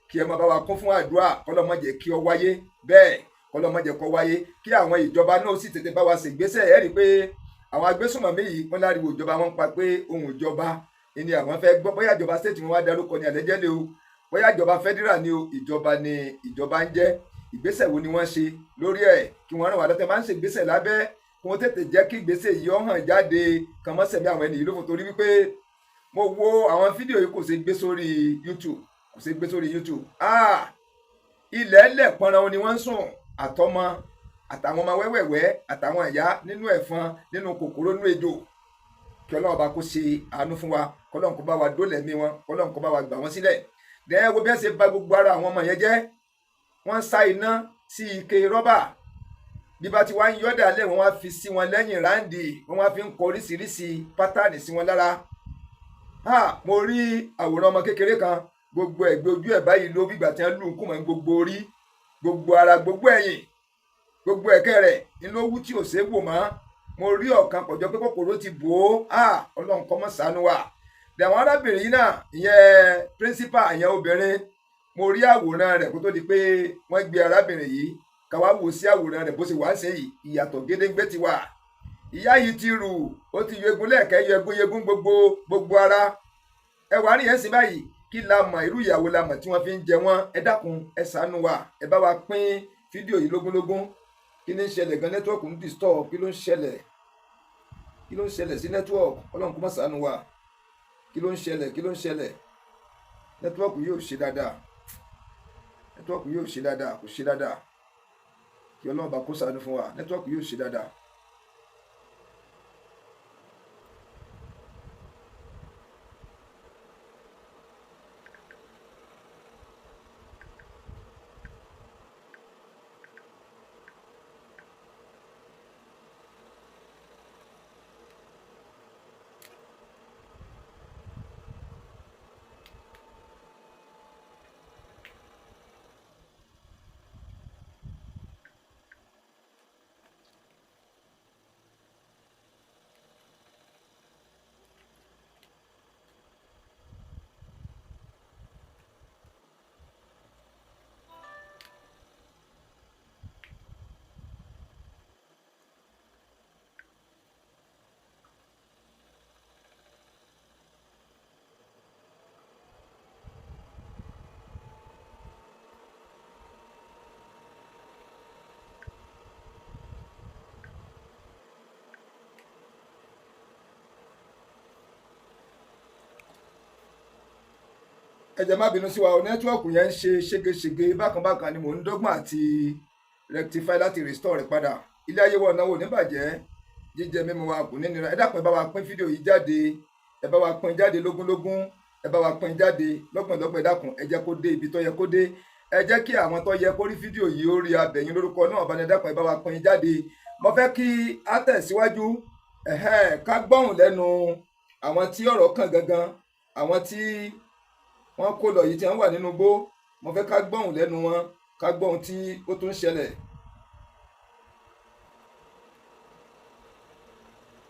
kí ẹ máa bá wa kún fún àdúrà, kọ́lọ́ má jẹ́ kí ó wáyé bẹ́ẹ̀, kọ́lọ́ má jẹ́ kó wáyé, kí àwọn ìjọba náà sì tètè bá wa ṣègbésẹ̀. Ẹ rí i pé àwọn agbésùnmọ̀mí yìí wọ́n láriwo ìjọba wọn pa pé ohun ìjọba ni àwọn fẹ́ gbọ́. Bóyá ìjọba state wọn wá darúkọ ní àlẹ́jẹ́lẹ̀ o, bóyá ìjọba federal ni o, ìjọba ni ìjọba ń jẹ́. Ìgbésẹ̀ wo ni wọ́n ṣe lórí ẹ̀, kí wọ́n ràn wá lọ́tẹ̀ máa ń ṣe ìgbésẹ̀ lábẹ́, kí wọ́n tètè jẹ́ kí ìgbésẹ̀ yìí ó hàn jáde, kàn mọ́ sẹ̀mí àwọn ènìyàn lófo. Torí wípé mo wo àwọn fídíò yìí kò ṣe gbé sórí YouTube, ilẹ̀ ẹlẹ̀ pọnran ni wọ́n ń sùn, àtọmọ àtàwọn ọmọ wẹ́wẹ́wẹ́ àtàwọn ìyá nínú ẹ̀fọn, nínú kòkòrò, nínú ejò. Kí Ọlọ́run bá kó ṣe àánú fún wa, kọ́lọ́run kó bá wa dólẹ̀ mí wọn, kọ́lọ́run kó bá wa gbà wọ́n sílẹ̀. Dẹ́ẹ́ wo bí wọ́n ṣe bà gbogbo ara àwọn ọmọ yẹn jẹ́. Wọ́n sá iná sí ike rọ́bà, bí bá ti wá ń yọ́dà lẹ̀ wọ́n wá fi sí wọn lẹ́yìn ráǹdì, wọ́n wá fi ń kọ oríṣiríṣi pátánì sí wọn lára. Mo rí àwòrán ọmọ kékeré kan, gbogbo ẹ̀gbẹ́ ojú ẹ̀ báyìí ló bí ìgbà tí wọ́n lù ú kùmọ̀, gbogbo orí, gbogbo ara, gbogbo ẹ̀yìn, gbogbo ẹ̀kẹ́ rẹ̀ ní ló wú tí ò ṣeé wò mọ́. Mo rí ọ̀kan pọ̀jọ́ pé kòkòrò ti bò ó. Ọlọ́run kó má ṣàánú wa. Àwọn arábìnrin yìí náà, ìyẹn principal, ìyẹn obìnrin, mo rí àwòrán rẹ̀ kó tó di pé wọ́n gbé arábìnrin yìí, ká wá wò sí àwòrán rẹ̀ bó ṣe wá ń ṣe yìí, ìyàtọ̀ gédéńgbé ti wà. Ìyá yìí ti rù, ó ti yọ egun lẹ́ẹ̀kẹ́, yọ egun gbogbo ara. Ẹ wá rí yẹn sí báyìí, kí la mọ̀, irú ìyàwó la mọ̀ tí wọ́n fi ń jẹ wọ́n. Ẹ dákun ẹ ṣàánú wa, ẹ bá wa pín fídíò yìí lógúnlógún. Kí ni ń ṣẹlẹ̀ gan? Nẹ́tíwọ̀kì ń disturb, kí ló ń ṣẹlẹ̀ sí nẹ́tíwọ̀kì? Ọlọ́run kó má ṣàánú wa. Kí ló ń ṣẹlẹ̀? Nẹ́tíwọ̀kì yóò ṣe dáadáa, nẹ́tíwọ̀kì yóò ṣe dáadáa, kò ṣe dáadáa. Kí Ọlọ́run bá kó ṣàánú fún wa, nẹ́tíwọ̀kì yóò ṣe dáadáa. ẹ jẹ́ má bínú sí wa o, nẹ́tíwọ́ọ̀kù yẹn ń ṣe ségesège bákan ni mò ń dọ́gbọ́n àti rectify láti restore rẹ̀ padà. Ilé ayé wọ̀ náà wò ní bàjẹ́, jíjẹ mímu wa kò ní nira. Ẹ dákun ẹ bá wa pín fídíò yìí jáde, ẹ bá wa pín jáde lógúnlógún, ẹ bá wa pín jáde lọ́gbọ̀nlọ́gbọ̀n. Ẹ dákun ẹ jẹ́ kó dé ibi tó yẹ kó dé, ẹ jẹ́ kí àwọn tó yẹ kó rí fídíò yìí ó rí abẹ̀yìn lórúkọ náà bá ní. Ẹ dákun ẹ bá wa pín jáde. Mo fẹ́ kí á tẹ̀síwájú ká gbọ́hùn lẹ́nu àwọn tí ọ̀rọ̀ kàn gangan, àwọn tí wọ́n kó lọ yìí tí wọ́n wà nínú igbó. Mo fẹ́ ká gbọ́hùn lẹ́nu wọn, ká gbọ́hùn tí ó tún ṣẹlẹ̀.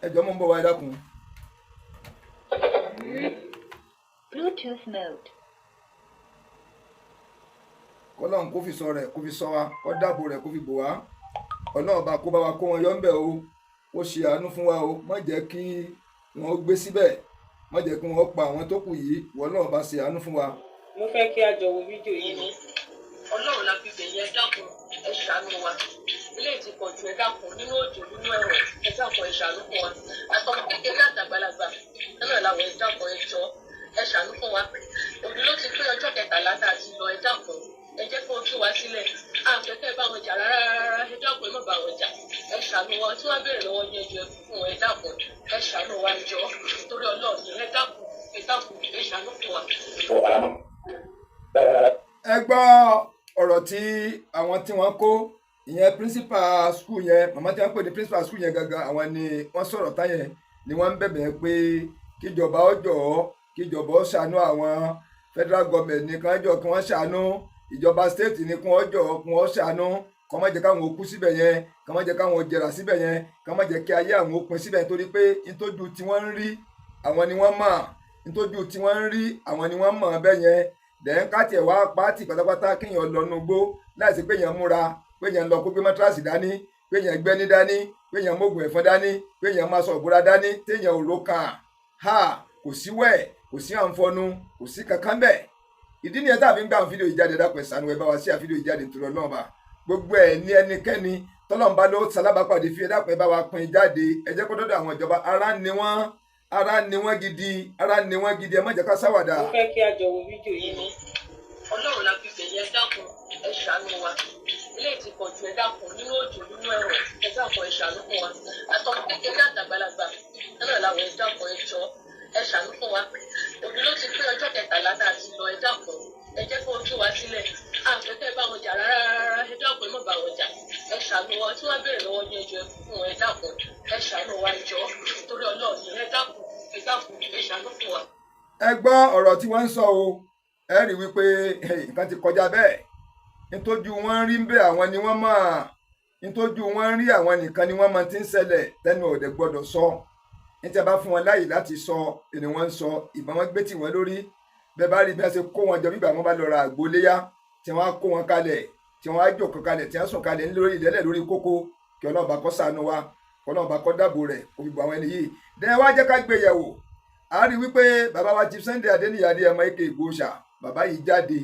ẹ jọ̀ọ́ mo ń bọ̀ wá, ẹ dákun. Bluetooth mode. Kọ́lọ́run kó fi sọ rẹ̀, kó fi sọ wa, kó dáàbò rẹ̀, kó fi bò wá. Ọlọ́run bá kó bá wa kó wọn yọ ń bẹ̀ o, ó ṣe àánú fún wa o. Má jẹ́ kí wọ́n gbé síbẹ̀, má jẹ́ kí wọ́n pa àwọn tó kù yìí. Ìwọ náà bá ṣe àánú fún wa. mo fẹ́ kí a jọ wo fídíò yìí ni. Ọlọ́run la fi bẹ̀yẹ dákun ẹ ṣàánú wa. Ilé ti pọ̀ jù ẹ dákun nínú òjò nínú ẹ̀rọ ẹ dákun ẹ ṣàánú fún wa. Àtọmọ kékeré àtàgbàlagbà náà làwọn ẹ dákun ẹ jọ ẹ ṣàánú fún wa. Òbí ló ti pé ọjọ́ 13 tá a ti lọ ẹ dákun ẹ jẹ́ kó tú wa sílẹ̀. Àfẹ́kẹ́ bá wọn jà rárá ẹ dákun ẹ má bá wọn jà. Ẹ ṣàánú wa tí wọ́n béèrè lọ́wọ́ yẹn jẹ fún ẹ dákun ẹ ṣàánú wa jọ torí Ọlọ́run ẹ dákun ẹ ṣàánú fún wa. Ẹ gbọ́ ọ̀rọ̀ tí àwọn tí wọ́n kó ìyẹn principal school yẹn, màmá tí wọ́n pè ní principal school yẹn gangan, àwọn ni wọ́n sọ̀rọ̀ táyẹn ni wọ́n ń bẹ̀bẹ̀ pé kíjọba ó jọ̀ọ́, kíjọba ó ṣàánú àwọn federal government ní kan jọ kí wọ́n ṣàánú, ìjọba state ní kí wọ́n jọ̀ọ́ kí wọ́n ṣàánú, kó má jẹ́ káwọn òkú síbẹ̀ yẹn, kó má jẹ́ káwọn jẹrà síbẹ̀ yẹn, kó má jẹ́ kí ayé àwọn òpin síbẹ̀ nítorí pé ntójú tí wọ́n ń rí àwọn ni wọ́n mọ̀, ntójú tí wọ́n ń rí àwọn ni wọ́n mọ̀ bẹ́ẹ̀ yẹn. Dẹ̀n káàtì ẹ̀ wá pàtì pátápátá kéèyàn lọ nu gbó láìsí pé èèyàn múra, pé èèyàn lọ kó gbé mọ́tíráàsì dání, pé èèyàn gbẹ́ni dání, pé èèyàn mógùn ẹ̀fọn dání, pé èèyàn máa sọ ìbúra dání, téèyàn ò ro kàn kò sí wẹ̀, kò sí àǹfọ̀nù, kò sí kankan bẹ́ẹ̀. Ìdí nìyẹn tá a fi ń gbà àwọn fídíò ìjáde dápẹ́ ṣàánú ẹ bá wa sí àfídíò ìjáde nítorí Ọlọ́run bá gbogbo ẹ̀ ní ẹnikẹ́ni tọ́lọ́run bá ló salábàápàdé fi dápẹ́ bá wa pín jáde. Ẹ jẹ́ kó dọ́dọ̀ àwọn ìjọba, ara ni wọ́n gidi, ẹ má jẹ́ ká sáwàdà. mo fẹ́ kí a jọ wo fídíò yìí ni. Ọlọ́run la fi bẹ̀yẹ dákun ẹ ṣàánú wa. Ilé ti pọ̀ jù ẹ dákun nínú òjò nínú ẹ̀rọ ẹ dákun ẹ ṣàánú fún wa. Àtọmọ kékeré àtàgbàlagbà náà làwọn ẹ dákun ẹ jọ ẹ ṣàánú fún wa. Òbí ló ti pé ọjọ́ 13 tá a ti lọ ẹ dákun ẹ jẹ́ kó tú wa sílẹ̀. Àfẹ́kẹ́ bá wọn jà rárá ẹ dákun ẹ má bá wọn jà. Ẹ ṣàánú wa tí wọ́n béèrè lọ́wọ́ yẹn jẹ fún ẹ dákun ẹ ṣàánú wa jọ torí Ọlọ́run ẹ dákun ẹ ṣàánú fún wa. Ẹ gbọ́ ọ̀rọ̀ tí wọ́n ń sọ o, ẹ rí wípé nǹkan ti kọjá bẹ́ẹ̀. Ntójú wọn rí ń bẹ àwọn ni wọ́n mọ̀, ntójú wọn rí àwọn nìkan ni wọ́n mọ̀ tí ń ṣẹlẹ̀ tẹnu òde gbọ́dọ̀ sọ. Ní tí a bá fún wọn láyè láti sọ èdè wọn ń sọ, ìbọn wọn gbé tì wọ́n lórí. Bẹ́ẹ̀ bá rí bí wọ́n ṣe kó wọn jọ bí ìgbà wọn bá lọ ra àgbo léyà, tí wọ́n á kó wọn kalẹ̀, tí wọ́n á jókòó kalẹ̀, tí wọ́n sùn kalẹ̀ lórí ìlẹ́lẹ̀ lórí kókó. Kí Ọlọ́run bá kó ṣàánú wa, kí Ọlọ́run bá kó dáàbò rẹ̀ kó fi bò àwọn ẹni yìí. Dẹ̀ wá jẹ́ ká gbé yẹ̀wò. A rí wípé bàbá wa Chief Sunday Adéníyì Adéyẹmọ aka Ìgbòho, bàbá yìí jáde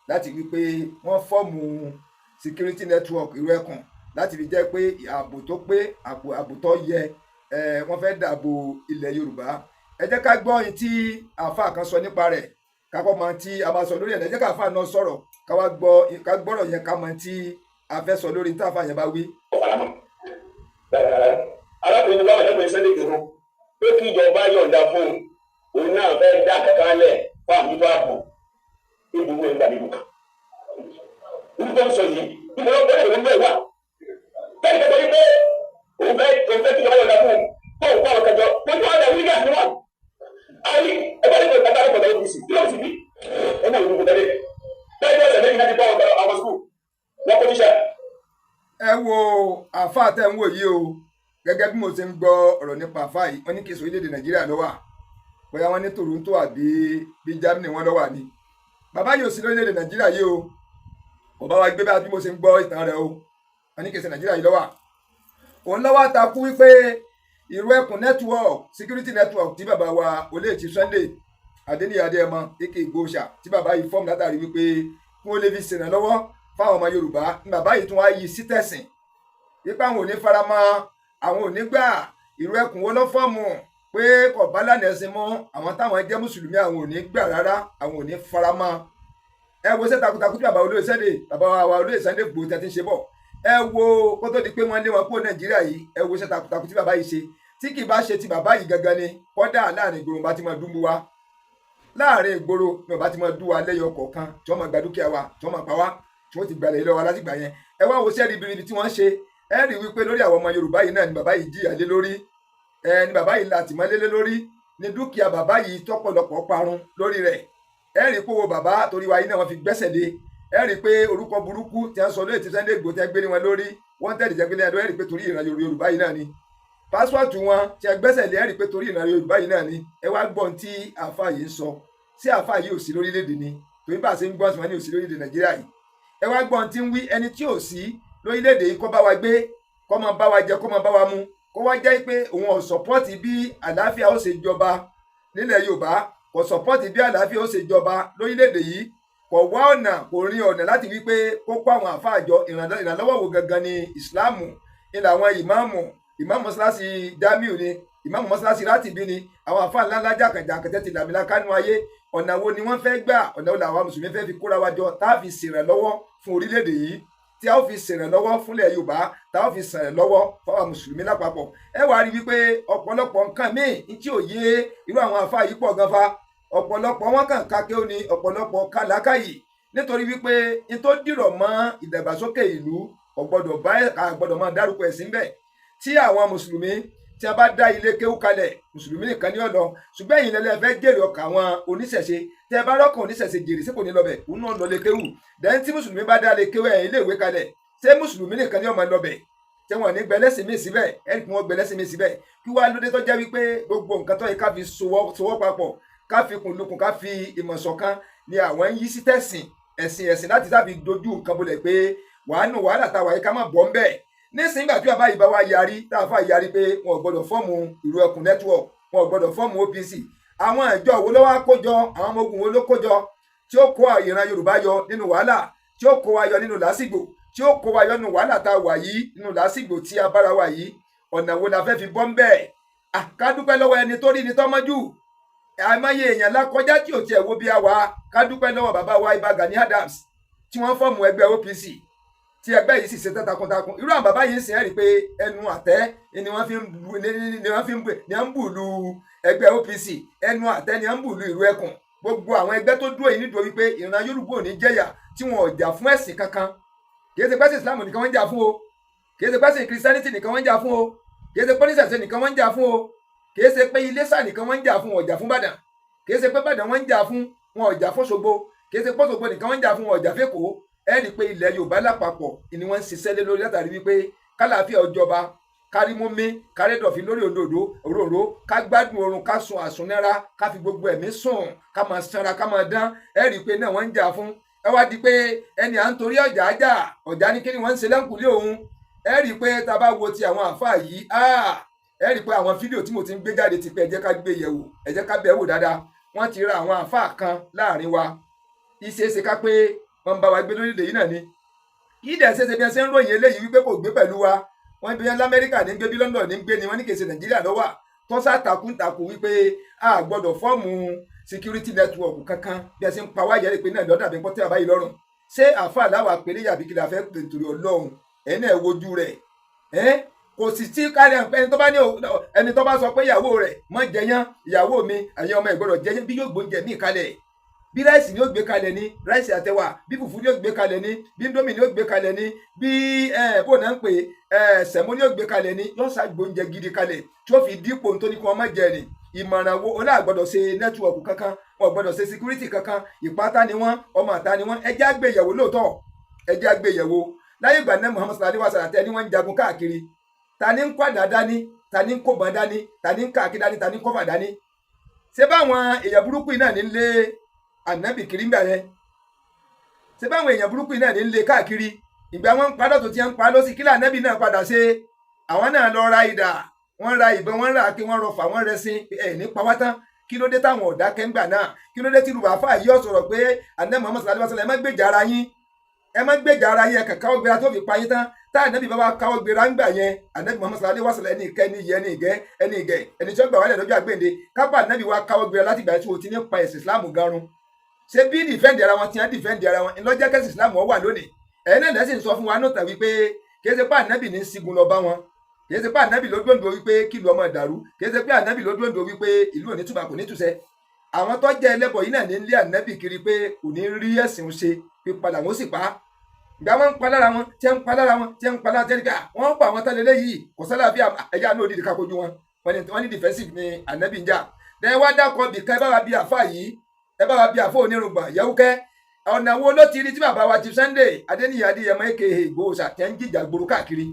láti wípé wọ́n fọ́ọ̀mù security network irú ẹkùn láti fi jẹ́ pé ààbò tó pé ààbò tó yẹ wọ́n fẹ́ dààbò ilẹ̀ Yorùbá. Ẹ jẹ́ ká gbọ́ ohun tí àáfàá kan sọ nípa rẹ̀, ká kọ́ mọ tí a máa sọ lórí ẹ̀. Ẹ jẹ́ ká àáfàá náà sọ̀rọ̀, ká gbọ́rọ̀ yẹn ká mọ tí a fẹ́ sọ lórí tí àáfàá yẹn bá wí. arákùnrin bá wà lẹ́gbẹ̀ẹ́ Sunday Igboho pé kí ìjọba yọ̀ǹda fún òun náà fẹ́ dá kankan lẹ̀ fún àmútó ààbò ìdúró ìgbà nínú kan. Nígbà tó ń sọ yìí, nígbà tó ń bẹ̀rẹ̀ òun bẹ̀rẹ̀ wà. Bẹ́ẹ̀ni kẹ́kọ̀ọ́ yìí pé òun fẹ́ kí ìjọba yọ̀ǹda fún kó òun kó àwọn kẹjọ tó tó wà ní gáàsì wọn. Àyè ẹgbẹ́ nígbà tó ń bẹ̀rẹ̀ pọ̀tà OPC kí ló ti bí? Ẹ náà wọ́n tẹ̀lé. Bẹ́ẹ̀ni ọ̀sẹ̀ méjì láti bá àwọn sukùl wọ́n kó tíṣà. Ẹ wo àáfàá tẹ́ ń wò yìí o, gẹ́gẹ́ bí mo ṣe ń gbọ́ ọ̀rọ̀ nípa àáfàá yìí, wọ́n ní kí èso orílẹ̀-èdè Nàìjíríà ló wà, bóyá wọ́n ní Toronto àbí bí Germany wọ́n ló wà ní. Bàbá yìí ò sí lórílẹ̀-èdè Nàìjíríà yìí o, kò bá wa gbé bá bí mo ṣe ń gbọ́ ìtàn rẹ̀ o, wọ́n ní kí èso Nàìjíríà yìí ló wà. Òun lọ́wọ́ takú wípé irú ẹkùn network security network tí bàbá wa olóyè Chief Sunday Adéníyì Adéyẹmọ aka Ìgbòho tí bàbá yìí fọ́ọ̀mù látàrí wípé kí wọ́n lè fi ṣèrànlọ́wọ́ fáwọn ọmọ Yorùbá, ní bàbá yìí tún wá yí sí tẹ̀sìn wípé àwọn ò ní faramọ́, àwọn ò ní gbà irú ẹkùn wo ló fọ́ọ̀mù pé pé kò bá lànà ẹ̀sìn mọ́ àwọn táwọn jẹ́ mùsùlùmí àwọn ò ní gbà rárá, àwọn ò ní faramọ́. Ẹ wo iṣẹ́ takuntakun tí bàbá olóyè Sunday Igboho tẹ́ ti ń ṣe bọ̀. Ẹ wo kó tó di pé wọ́n lé wọn kúrò Nàìjíríà yìí, ẹ wo iṣẹ́ takuntakun tí bàbá yìí ṣe. Tí kì bá ṣe ti bàbá yìí gangan ni kọ́dà láàrin ìgboro bá ti máa dùn wa, láàrin ìgboro ni bàbá ti máa dùn wa lẹ́yọ kọ̀ọ̀kan tí wọ́n máa gba dúkìá wa, tí wọ́n máa pa wá, tí wọ́n ti gbalẹ̀ ilé wa látìgbà yẹn. Ẹ wá wo iṣẹ́ ribiribi tí wọ́n ṣe. Ẹ rí wípé lórí àwọn ọmọ Yorùbá yìí náà ni bàbá yìí jìyà lé lórí, ni bàbá yìí láti mọ́lé lé lórí, ni dúkìá bàbá yìí tọ́pọ̀lọpọ̀ parun lórí rẹ̀. Ẹ rí pé owó bàbá torí wa yìí náà wọ́n fi gbẹ́sẹ̀ lé. Ẹ rí pé orúkọ burúkú tí wọ́n sọ lóye ti Sunday Igboho tí wọ́n gbé ní wọn lórí, wọ́n tẹ̀lé jẹ́ gbélé ẹ̀dọ́. Ẹ rí pé torí ìran Yorùbá yìí náà ni pásítọ̀tù wọn tí wọ́n gbẹ́sẹ̀ lé. Ẹ rí pé torí ìran Yorùbá yìí náà ni. Ẹ wá gbọ́n tí àáfàá yìí ń sọ, sí àáfàá yìí ò sí lórílẹ̀‐èdè ni, torí bá a ṣe ń gbọ́n sí wọn ní ò sí lórílẹ̀‐èdè Nàìjíríà yìí. Ẹ wá gbọ́n tí ń wí ẹni tí ò sí lórílẹ̀‐èdè yìí kó bá wa gbé, kó máa bá wa jẹ, kó máa bá wa mu, kó wá jẹ́ pé òun ò sọ́pọ́ọ̀tì bí àlàáfíà ó ṣe jọba nílẹ̀ Yorùbá, kò sọ́pọ́ọ̀tì bí àlàáfíà ó ṣe jọba lórílẹ̀‐èdè yìí, kò wá ọ̀nà, kò rin ọ̀nà láti wí pé kó kó àwọn àáfàá jọ. Ìrànlọ́wọ́ wo gangan ni ìsìláàmù ní àwọn ìmáàmù mọ́ṣáláṣí Jamiu ni, ìmáàmù mọ́ṣáláṣí Rátìbí ni, àwọn àáfàá ńláńlá jàǹkànjàǹkàn ti làmìlà kánú ayé. Ọ̀nà wo ni wọ́n fẹ́ gbà, ọ̀nà wo làwọn mùsùlùmí fẹ́ fi kóra wa jọ tá a fi ṣèrànlọ́wọ́ fún orílẹ̀-èdè yìí, tí a ó fi ṣèrànlọ́wọ́ fúnlẹ̀ Yorùbá, tá a ó fi ṣèrànlọ́wọ́ fáwọn mùsùlùmí lápapọ̀. Ẹ wá rí wípé ọ̀pọ̀lọpọ̀ nǹkan míì tí ò yé irú àwọn àáfàá yìí pọ̀ gan fa. Ọ̀pọ̀lọpọ̀ wọn kàn káké ó ní, ọ̀pọ̀lọpọ̀ kálákàyè, nítorí wípé n tó dìrọ̀ mọ́ ìdàgbàsókè ìlú ọ̀gbọ́dọ̀ máa dárúkọ ẹ̀sìn bẹ́ẹ̀. Tí àwọn mùsùlùmí tí a bá dá ilé kéwú kalẹ̀, mùsùlùmí nìkan ní ọ̀lọ́, ṣùgbọ́n ẹ̀yin lẹ́lẹ́ fẹ́ jèrè ọkàn àwọn oníṣẹ̀ṣe. Tẹ́ ẹ bá rọ́kàn oníṣẹ̀ṣe jèrè sí kò ní lọ́bẹ̀, òun náà lọ lé kéwú. Dẹ́n tí mùsùlùmí bá dá lé kéwú ẹ̀yìn ilé ìwé kalẹ̀, ṣé mùsùlùmí nìkan ní ọmọ lọ́bẹ̀? Tí wọ́n ní gbẹlẹ́sìn mí síbẹ̀, ẹ̀rí kí wọ́n gbẹlẹ́sìn mí síbẹ̀. Kí wá lóde tó jẹ́ wípé gbogbo nǹkan tó yẹ ká fi sowọ́ papọ̀, ká fi kùn lukùn, ká fi ìmọ̀ ṣọ̀kan ni àwọn ń yí sí tẹ̀sìn ẹ̀sìn láti sáfi dojú nǹkan bolẹ̀ pé wàhálà táwa yìí ká má bọ́ ń bẹ̀. Nísìnyí ìgbà tí bàbá yìí bá wá yarí, táàfà yarí pé wọn ò gbọdọ̀ fọ́ọ̀mù ìlú ẹkùn network, wọn ò gbọdọ̀ fọ́ọ̀mù OPC. Àwọn ìjọ wo ló wá kójọ, àwọn ọmọ ogun wo ló kójọ tí ó kó ìran Yorùbá yọ nínú wàhálà, tí ó kó wa yọ nínú làásìgbò, tí ó kó wa yọ nínú wàhálà tá a wà yìí, nínú làásìgbò tí a bára wa yìí? Ọ̀nà wo la fẹ́ fi bọ́ ń bẹ̀? Ká dúpẹ́ lọ́wọ́ ẹni tó rí ni tọ́mọ́jú. Àìmọye èèyàn lákọjá tí ò tiẹ̀ wo bí a wà. Ká dúpẹ́ lọ́wọ́ bàbá wa Ìbà Gani Adams tí wọ́n fọ́ọ̀mù ẹgbẹ́ OPC, tí ẹgbẹ́ yìí sì ṣe tán takuntakun. Irú àwọn bàbá yìí ń sìn ẹ́ rí pé ẹnu àtẹ́ ni wọ́n ń bù lu ẹgbẹ́ OPC, ẹnu àtẹ́ ni wọ́n ń bù lu ìlú ẹkùn. Gbogbo àwọn ẹgbẹ́ tó dúró yìí nídùú wípé ìran Yorùbá ò ní jẹ̀yà, tí wọn ò jà fún ẹ̀sìn kankan. Kì í ṣe pẹ́sìn Islam nìkan wọ́n ń jà fún o, kì í ṣe pẹ́sìn Christianity nìkan wọ́n ń jà fún o, kì í ṣe pọ́nísẹ̀sẹ nìkan wọ́n ń jà fún o, kì í ṣe pé Iléṣà nìkan wọ́n ń jà fún, wọn ò jà fún Ìbàdàn, kì í ṣe pé Ìbàdàn wọ́n ń jà fún, wọn ò jà fún Òṣogbo, kì í ṣe pé Òṣogbo nìkan wọ́n ń jà fún, wọn ò jà f'Ékòó. Ẹ rí i pé ilẹ̀ Yorùbá lápapọ̀ ni wọ́n ń ṣiṣẹ́ lé lórí, látàrí wípé kálàáfíà ọjọba, kárí mú mi, kárí dọ̀fin lórí òróró, ká gbádùn oorun, ká sun àsùnnára, ká fi gbogbo ẹ̀mí sùn, ká máa sanra, ká máa dán. Ẹ rí i pé náà wọ́n ń jà fún. Ẹ wá di pé ẹni à ń torí ọjà ní kí ni wọ́n ń ṣe lẹ́ǹkùlé òun. Ẹ rí i pé tá a bá wo ti àwọn àáfàá yìí, ẹ rí i pé àwọn fídíò tí mo ti ń gbé jáde ti pé ẹ jẹ́ ká gbé yẹ̀wò, ẹ jẹ́ ká bẹ̀ wò dáadáa. Wọ́n ti ra àwọn àáfàá kan láàrin wa. Ìṣeéṣe ká pé wọ́n bá wa gbé lórílẹ̀ yìí náà ni. Kí dẹ̀ ṣe bí ẹ ṣe ń ròyìn eléyìí wípé kò gbé pẹ̀lú wa. Wọ́n bí wọn l'Amẹ́ríkà ní gbé, bí London ní gbé ni, wọ́n ní kì í ṣe Nàìjíríà ló wà. Tọ́sà takuntakun wípé a gbọ́dọ̀ fọ́ọ̀mù security network kankan bí ẹ ṣe ń pa wáyé rí pé náà lọ́dà bí pọ́tẹ́ àbáyé lọ́rùn. Ṣé àáfàá láwà pélé yàbí kí la fẹ́ pè nítorí Ọlọ́run? Ẹni ẹ̀ wojú rẹ̀. Kò sì tí kárí ẹni tó bá sọ pé ìyàwó rẹ̀ mọ́ jẹyán, ìyàwó mi ẹ̀yin ọmọ ìgbọ́dọ̀ jẹyán, bí yóò gbóúnjẹ míì kalẹ̀, bí ráìsì ni ó gbé kalẹ̀ ní, ráìsì àtẹwà, bí fùfú ni ó gbé kalẹ̀ ní, bí ndómì ni ó gbé kalẹ̀ ní, bí bó náà ń pè sẹ̀mó ni ó gbé kalẹ̀ ní, yóò ṣá gbóúnjẹ gidi kalẹ̀ tí ó fi dípò nítorí kí wọ́n má jẹ ni. Ìmọ̀ràn wo ọlá àgbọ̀dọ̀ ṣe nẹ́tíwọ̀kù kankan, wọn gbọ́dọ̀ ṣe síkúrítì kankan, ìpátá ni wọ́n, ọmọ àta ni wọ́n. Ẹ jẹ́ àgbéyẹ̀wò lóòótọ́, ẹ jẹ́ àgbéyẹ̀wò. Láyé ìgbà náà Muhammad sallallahu alaihi wasallam tẹ́ ni wọ́n ń jagun káàkiri. Ta ni ń kó àdá dání, ta ni ń kó bọn dání, ta ni ń káàkiri dání, ta ni ń kọ́fà dání? Ṣé báwọn èèyàn burúkú yìí náà ní lé ànábì kiri ń gbà yẹn? Ṣé báwọn èèyàn burúkú yìí náà ní lé káàkiri? Ìgbà wọn ń pa lọ́tún tí wọ́n ń pa lọ́sí, kí lànábì náà padà ṣe? Àwọn náà lọ ra idà, wọ́n ra ìbọn, wọ́n ra àáké, wọ́n rọfà, wọ́n rẹṣin. Ní pa wá tán. Kí ló dé táwọn ọ̀dà kẹ́ńgbà náà? Kí ló dé tí rúbà fà yí ọ̀sọ̀rọ̀ pé ànábì Muhammad sallallahu alaihi wasallam ẹ má gbèjà ara yín, ẹ má gbèjà ara yín, ẹ kàkà ọgbẹ́ra tó fi pa yín tán. tá ànábì bá wa káwọ́ gbéra ń gbà yẹn ànábì Muhammad sallallahu alaihi wasallam ẹni ìkẹ́ ẹni ìyẹ́ ẹni ìgẹ̀ ẹni tí ó gbà wálẹ̀ lọ́jọ́ àgbéǹde kápá ànábì wa káwọ́ gbéra láti ìgbà tí o ti ní pa ẹ̀sìn Islam garun ṣé bí dìfẹ́ǹdì ara wọn ti hàn dìfẹ́ǹdì ara wọn ńlọ́jẹ́ kẹ́sì Islam wọ́n wà lónìí ẹ̀yin náà lẹ́sìn sọ fún wa nọ́ọ̀tà wípé kì í ṣe pé ànábì ní sígun lọ bá wọn kì í ṣe pé ànábì ló dòǹdò wípé kí ìlú ọmọ ìdàrú kì í ṣe pé ànábì ló dòǹdò wípé ìlú òní túbà kò ní túṣẹ àwọn tó jẹ́ ẹlẹ́bọ yìí náà ní ilé ànábì kiri pé kò ní rí ẹ̀sìn ṣe pípadà wọn sì pa á ìgbà wọn ń pa lára wọn tí ń pa lára wọn tí ń pa lára tẹ́lẹ̀ pé wọ́n pa àwọn tẹ́lẹ̀ léyìí kò sálà bí ẹ̀yà náà òdìdí kakojú wọn wọ́n ní defensive ní ànábì ń jà dẹ́n wá dákọ̀ bìkan ẹ bá wa bí àfà yìí ẹ bá wa bí àfà onírùngbọ̀n Yẹwúkẹ́ ọ̀nà wo ló ti rí tí bàbá wa Chief Sunday Adéníyì Adéyẹmọ aka Ìgbòho tẹ́ ń jìjà gbòòrò káàkiri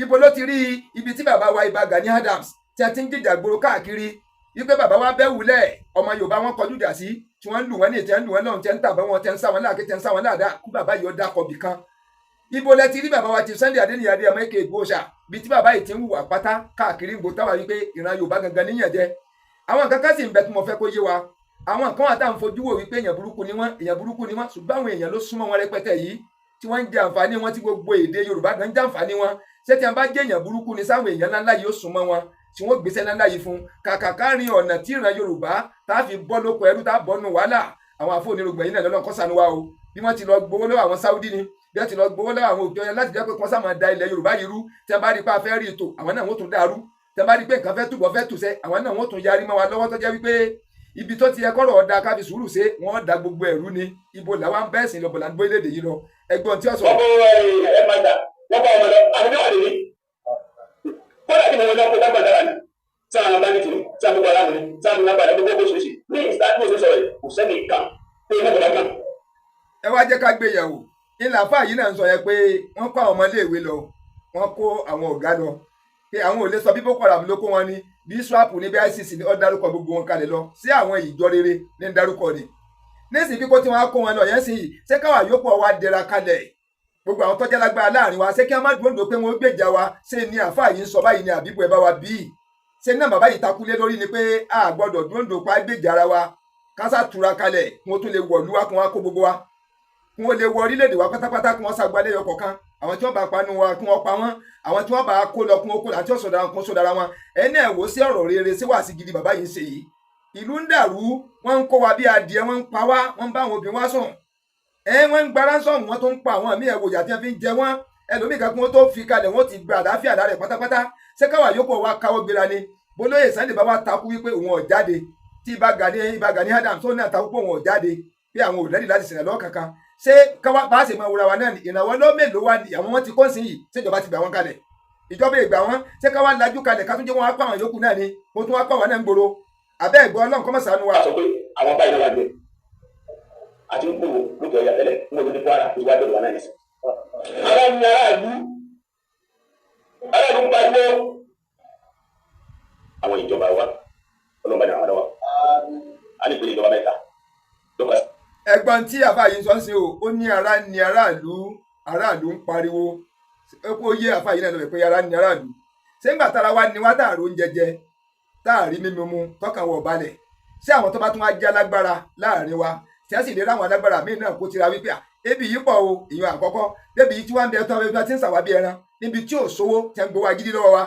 ibo ló ti rí ibi tí bàbá wa Ìbà Gani Adams tí a ti ń jìjà gbòòrò káàkiri wípé bàbá wa bẹ́ wulẹ̀ ọmọ Yorùbá wọn kọjú dà sí tí wọ́n ń lù wọ́n ní ìtẹ́ ń lù wọ́n lọ́run tẹ́ ń tàbá wọn tẹ́ ń sá wọn láàké tẹ́ ń sá wọn láàdá kú bàbá yìí ó dákọ̀ bìkan ibo lẹ ti rí bàbá wa Chief Sunday Adéníyì Adéyẹmọ aka Ìgbòho bí tí bàbá yìí ti ń wùwà pátá káàkiri ń bo táwa wípé ìran Yorùbá gangan níyàn jẹ àwọn nǹkan kan sì ń bẹ tí mo fẹ́ kó yé wa àwọn nǹkan àtà ń fojú wò wípé èèyàn burúkú ni wọ́n ṣùgbọ́n àwọn èèyàn ló súnmọ́ wọn rẹpẹtẹ yìí tí wọ́n ń jẹ àǹfààní wọn tí gbogbo èdè Yorùbá gan ń jẹ àǹfààní wọn ṣé tí a bá jẹ́ èèyàn burúkú ni sáwọn èèyàn ńláńlá yìí ó súnmọ́ wọn tí wọ́n gbèsè ńláńlá yìí fún kàkà kárin ọ̀nà tí ìran Yorùbá tá a fi bọ́ lóko ẹrú tá a bọ́ nù wàhálà àwọn afọ́nirògbọ̀n yìí náà lọ́nà kọ́sánú wa o bí wọ́n ti lọ gbowó lọ́wọ́ àwọn Saudi ni bí wọ́n ti lọ gbowó lọ́wọ́ àwọn òkè ọ̀yà láti jẹ́ pé kí wọ́n sá máa da ilẹ̀ Yorùbá yìí rú tí a bá rí pé a fẹ́ rí ètò àwọn náà wọ́n tún dàrú tí a bá rí pé nǹkan fẹ́ túbọ̀ fẹ́ tùsẹ́ àwọn náà wọ́n tún yarí mọ́ wa lọ́wọ́ tó jẹ́ wípé ibi tó ti yẹ kọ́rọ̀ ọ̀dà káfí sùúrù ṣe wọ́n da gbogbo ẹ̀rú ni ibo làwọn ń bẹ́ẹ̀ sìn lọ bọ̀lá gbóyèlédè yìí lọ ẹgbọ́n tí ó sọ. ọkọ ẹ máa dà wọn bá ọmọ lọ àwọn bí wà lè ní kódà kí ni wọn lọ kó dágbà dára ni tí àwọn bá ní tìlú tí àwọn gbogbo aláàmú ni tí àwọn gbogbo àdàgbò gbogbo oṣooṣì ní ìsìláàmù oṣooṣì rẹ kò sẹ́ni kan tó iná bọ̀dá kan. ẹ wá jẹ́ ká gbé yẹ̀wò ilà àfáà yìí náà ń sọ yẹn pé wọ́n kó àwọn ọmọléèwé lọ wọ́n kó àwọn ọ̀gá lọ pé àwọn ò lè sọ bí Boko Haram ló kó wọn ní bí swap ní bí ICC ní ọ dárúkọ gbogbo wọn kalẹ̀ lọ sí àwọn ìjọ rere ní dárúkọ ni nísìnyí kíkó tí wọ́n kó wọn lọ yẹn sì yìí ṣé káwa yòókù wa dẹra kalẹ̀ gbogbo àwọn tọ́jà lágbára láàrin wa ṣé kí wọ́n má dúró pé wọ́n gbèjà wa ṣé ní àfáà yìí ń sọ báyìí ní àbíkú ẹ bá wa bí ṣé náà bàbá yìí takulé lórí ni pé a gbọ́dọ̀ dúró pa gbèjà ara wa kásá tura kalẹ̀ kí wọ́n tún lè wọ̀lú wa kí wọ́n kó gbogbo wa kí wọ́n lè wọ orílẹ̀-èdè wa pátápátá kí wọ́n ṣàgbálẹ̀ yọ kọ̀ọ̀kan àwọn tí wọ́n bá panu wa kí wọ́n pa wọ́n àwọn tí wọ́n bá kó lọ kí wọ́n kó lọ àti ọ̀sọ̀dà kí wọ́n sọ̀dà wọn ẹni ẹ̀ wò sí ọ̀rọ̀ rere sí wàásì gidi bàbá yìí ń ṣe yìí ìlú ń dàrú wọ́n ń kó wa bí adìẹ wọ́n ń pa wá wọ́n ń bá àwọn obìnrin wá sùn wọ́n ń gbára sọ̀hún wọ́n tó ń pa àwọn àmì ẹ̀wòjà tí wọ́n fi ń jẹ wọ́n ẹlòmíì kan kí wọ́n tó fi kalẹ̀ wọ́n ti gba àdáfíà lára ẹ̀ pátápátá ṣé káwa yòókù wa káwọ́ gbéra ni bólóyè Sunday bá wa takú wípé òun ò jáde tí Ìbà Gani Adams tó náà takú pé òun ò jáde pé àwọn ò lẹ́dí láti sìnà lọ́wọ́ kankan ṣé káwa bá ṣe máa wúra wa náà ìrànwọ́ ló mélòó wa ni àwọn wọn ti kọ́ sí yìí ṣèjọba ti gbà wọ́n kalẹ̀ ìjọba ìgbà wọn ṣé káwa lajú kalẹ̀ ká tún jẹ́ wọn apá àwọn yòókù náà ni mo tún wá pa wọn náà ń gbòòrò abẹ́ ìgbọ́ Ọlọ́run kọ́ mọ̀ ṣàánú wa. a sọ pé àwọn báyìí náà wà gbé àti ń gbòòrò lókè ọ̀yà tẹ́lẹ̀ ń gbòòrò ní Kwara ìwà bẹ̀rù wà náà nìyẹn. ara ni aráàlú ń pariwo àwọn ìjọba wa Ọlọ́run bá ní àwọn lọ́wọ́ a ní ìpele ìjọba mẹ́ta lọ́kọ̀. ẹ̀gbọ́n tí àbá yìí sọ sí o ó ní ara ni aráàlú ń pariwo ó yé àfa yìí náà lọ pé ara ni aráàlú ṣé ńgbà tára wa ni wá táàrí oúnjẹ jẹ táàrí mímu mu tọkàn wọ balẹ̀ ṣé àwọn tó bá tún wá jẹ́ alágbára láàrin wa tí a sì lè ráwọn alágbára míì náà kó tira wípé ebi yìí pọ̀ o èèyàn àkọ́kọ́ débi yìí tí wọ́n ń bẹ tán ẹgbẹ́ tí ń sàwábí ẹran níbi tí ò sówó tí ń gbowó agídí lọ́wọ́ wa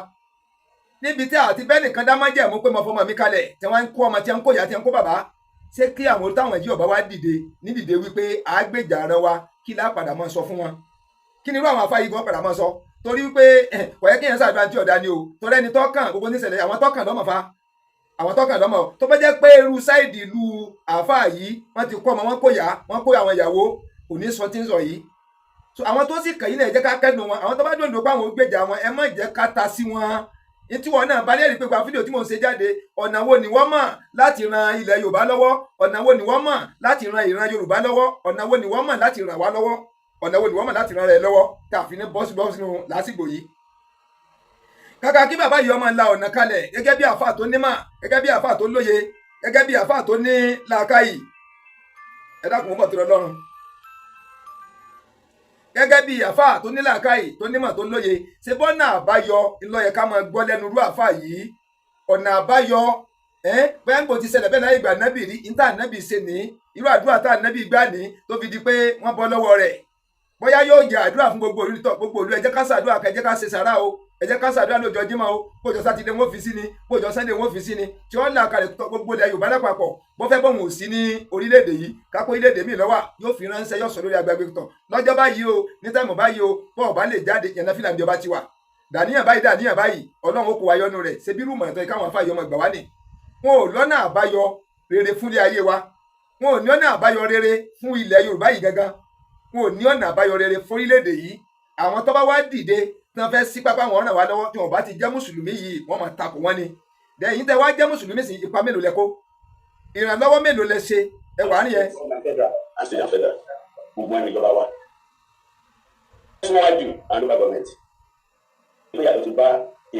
níbi tí àti bẹ́ẹ̀ nìkan dá máa jẹ́ mú pé mo fọmọ mi kalẹ̀ tí wọ́n ń kó ọmọ tí wọ́n ń kó ìyá tí wọ́n ń kó bàbá ṣé kí àwọn táwọn ẹ̀jí ọba wa dìde ní dìde wípé àgbèjà ara wa kí lá padà máa sọ fún wọn kí ni irú àwọn afáyí gan padà máa sọ torí wípé kò yẹ kí èèyàn ṣàdúrà tí ọ̀dà ni o torí ẹni tọ́kàn gbogbo níṣẹ̀lẹ̀ àwọn tọ́kàn lọ́mọ̀ fa àwọn tọ́kàn lọ́mọ̀ tó bá jẹ́ pé irú sáìdì ìlú àáfàá yìí wọ́n ti kó ọmọ wọn kó yá wọ́n kó àwọn ìyàwó kò ní sọ tí ń sọ yìí so àwọn tó sì kẹ̀yìn náà jẹ́ ká kẹ́dùn wọn àwọn tó bá dòdò pé àwọn ò gbèjà wọn ẹ má jẹ́ ká ta sí wọn tí wọn náà bá lè rí pé gba fídíò tí mò ń ṣe jáde ọ̀nà wo ni wọ́n mọ̀ láti ran ilẹ̀ Yorùbá lọ́wọ́ ọ̀nà wo ni wọ́n mọ̀ láti ran ìran Yorùbá lọ́wọ́ ọ̀nà wo ni wọ́n mọ̀ láti ràn wá lọ́wọ́ ọ̀nà wo ni wọ́n mọ̀ láti ran rẹ̀ lọ́wọ́ tá a fi ní bọ́sí nínú lásìkò yìí. kàkà kí bàbá yìí ọmọ ńlá ọ̀nà kalẹ̀ gẹ́gẹ́ bí àfáà tó nímọ̀ gẹ́gẹ́ bí àfáà tó lóye gẹ́gẹ́ bí àfáà tó ní làákàyè ẹ dákun mọ́ tìrọ lọ́rùn gẹ́gẹ́ bí àfáà tó ní làákàyè tó nímọ̀ tó lóye ṣe bọ́nà àbáyọ ńlọyẹ ká máa gbọ́ lẹ́nu irú àfáà yìí ọ̀nà àbáyọ bẹ́ẹ̀ ń bò ti ṣẹlẹ̀ bẹ́ẹ̀ láyé ìgbà nábì rí níta nábì ṣe ní irú àdúrà tá nábì gbà ní tó fi di pé wọ́n bọ́ lọ́wọ́ rẹ̀ bóyá yóò jẹ àdúrà fún gbogbo olú tọ gbogbo olú ẹ jẹ́ ká ṣàdúrà ẹ jẹ́ ká ṣe sàrà o ẹ jẹ́ ká ṣàdúrà lọ́jọ́ Jímọ̀ o bójọ́ sátidé wọn fi sí ni bójọ́ Sunday wọn fi sí ni tí wọ́n là kalẹ̀ tọ gbogbo ilẹ̀ Yorùbá lápapọ̀ bó fẹ́ bọ́ wọn ò sí ní orílẹ̀-èdè yìí kápó orílẹ̀-èdè míì lọ́wọ́ yóò fi ránṣẹ́ yóò sọ lórí agbègbè tọ̀ lọ́jọ́ báyìí o ní táìmù báyìí o bọ́ ọ̀bá lè jáde yẹn náà fìlà ìjọba ti wà dàníyàn báyìí Ọlọ́run ó kó wa yọnu rẹ̀ ṣe bí rúmọ̀ ẹ̀tọ́ káwọn afáyọ ọmọ ìgbà wá ní wọn ò lọ́nà àbáyọ rere fúnlé ayé wa wọn ò ní ọ̀nà àbáyọ rere fún ilẹ̀ Yorùbá yìí gangan wọn ò ní ọ̀nà àbáyọ rere fún orílẹ̀-èdè yìí àwọn tó bá wá dìde tí wọ́n fẹ́ sí pápá wọn ràn wá lọ́wọ́ tí wọ́n bá ti jẹ́ mùsùlùmí yìí wọ́n máa takò wọ́n ni lẹ́yìn tẹ́ wá jẹ́ mùsùlùmí sí ipa mélòó lẹ kó ìrànlọ́wọ́ mélòó lẹ ṣe ẹ wà ní yẹn. àṣeyàn fẹ́dà gbogbo ẹni ìjọba wa síwájú àwọn local government ilé yàtọ̀ ti bá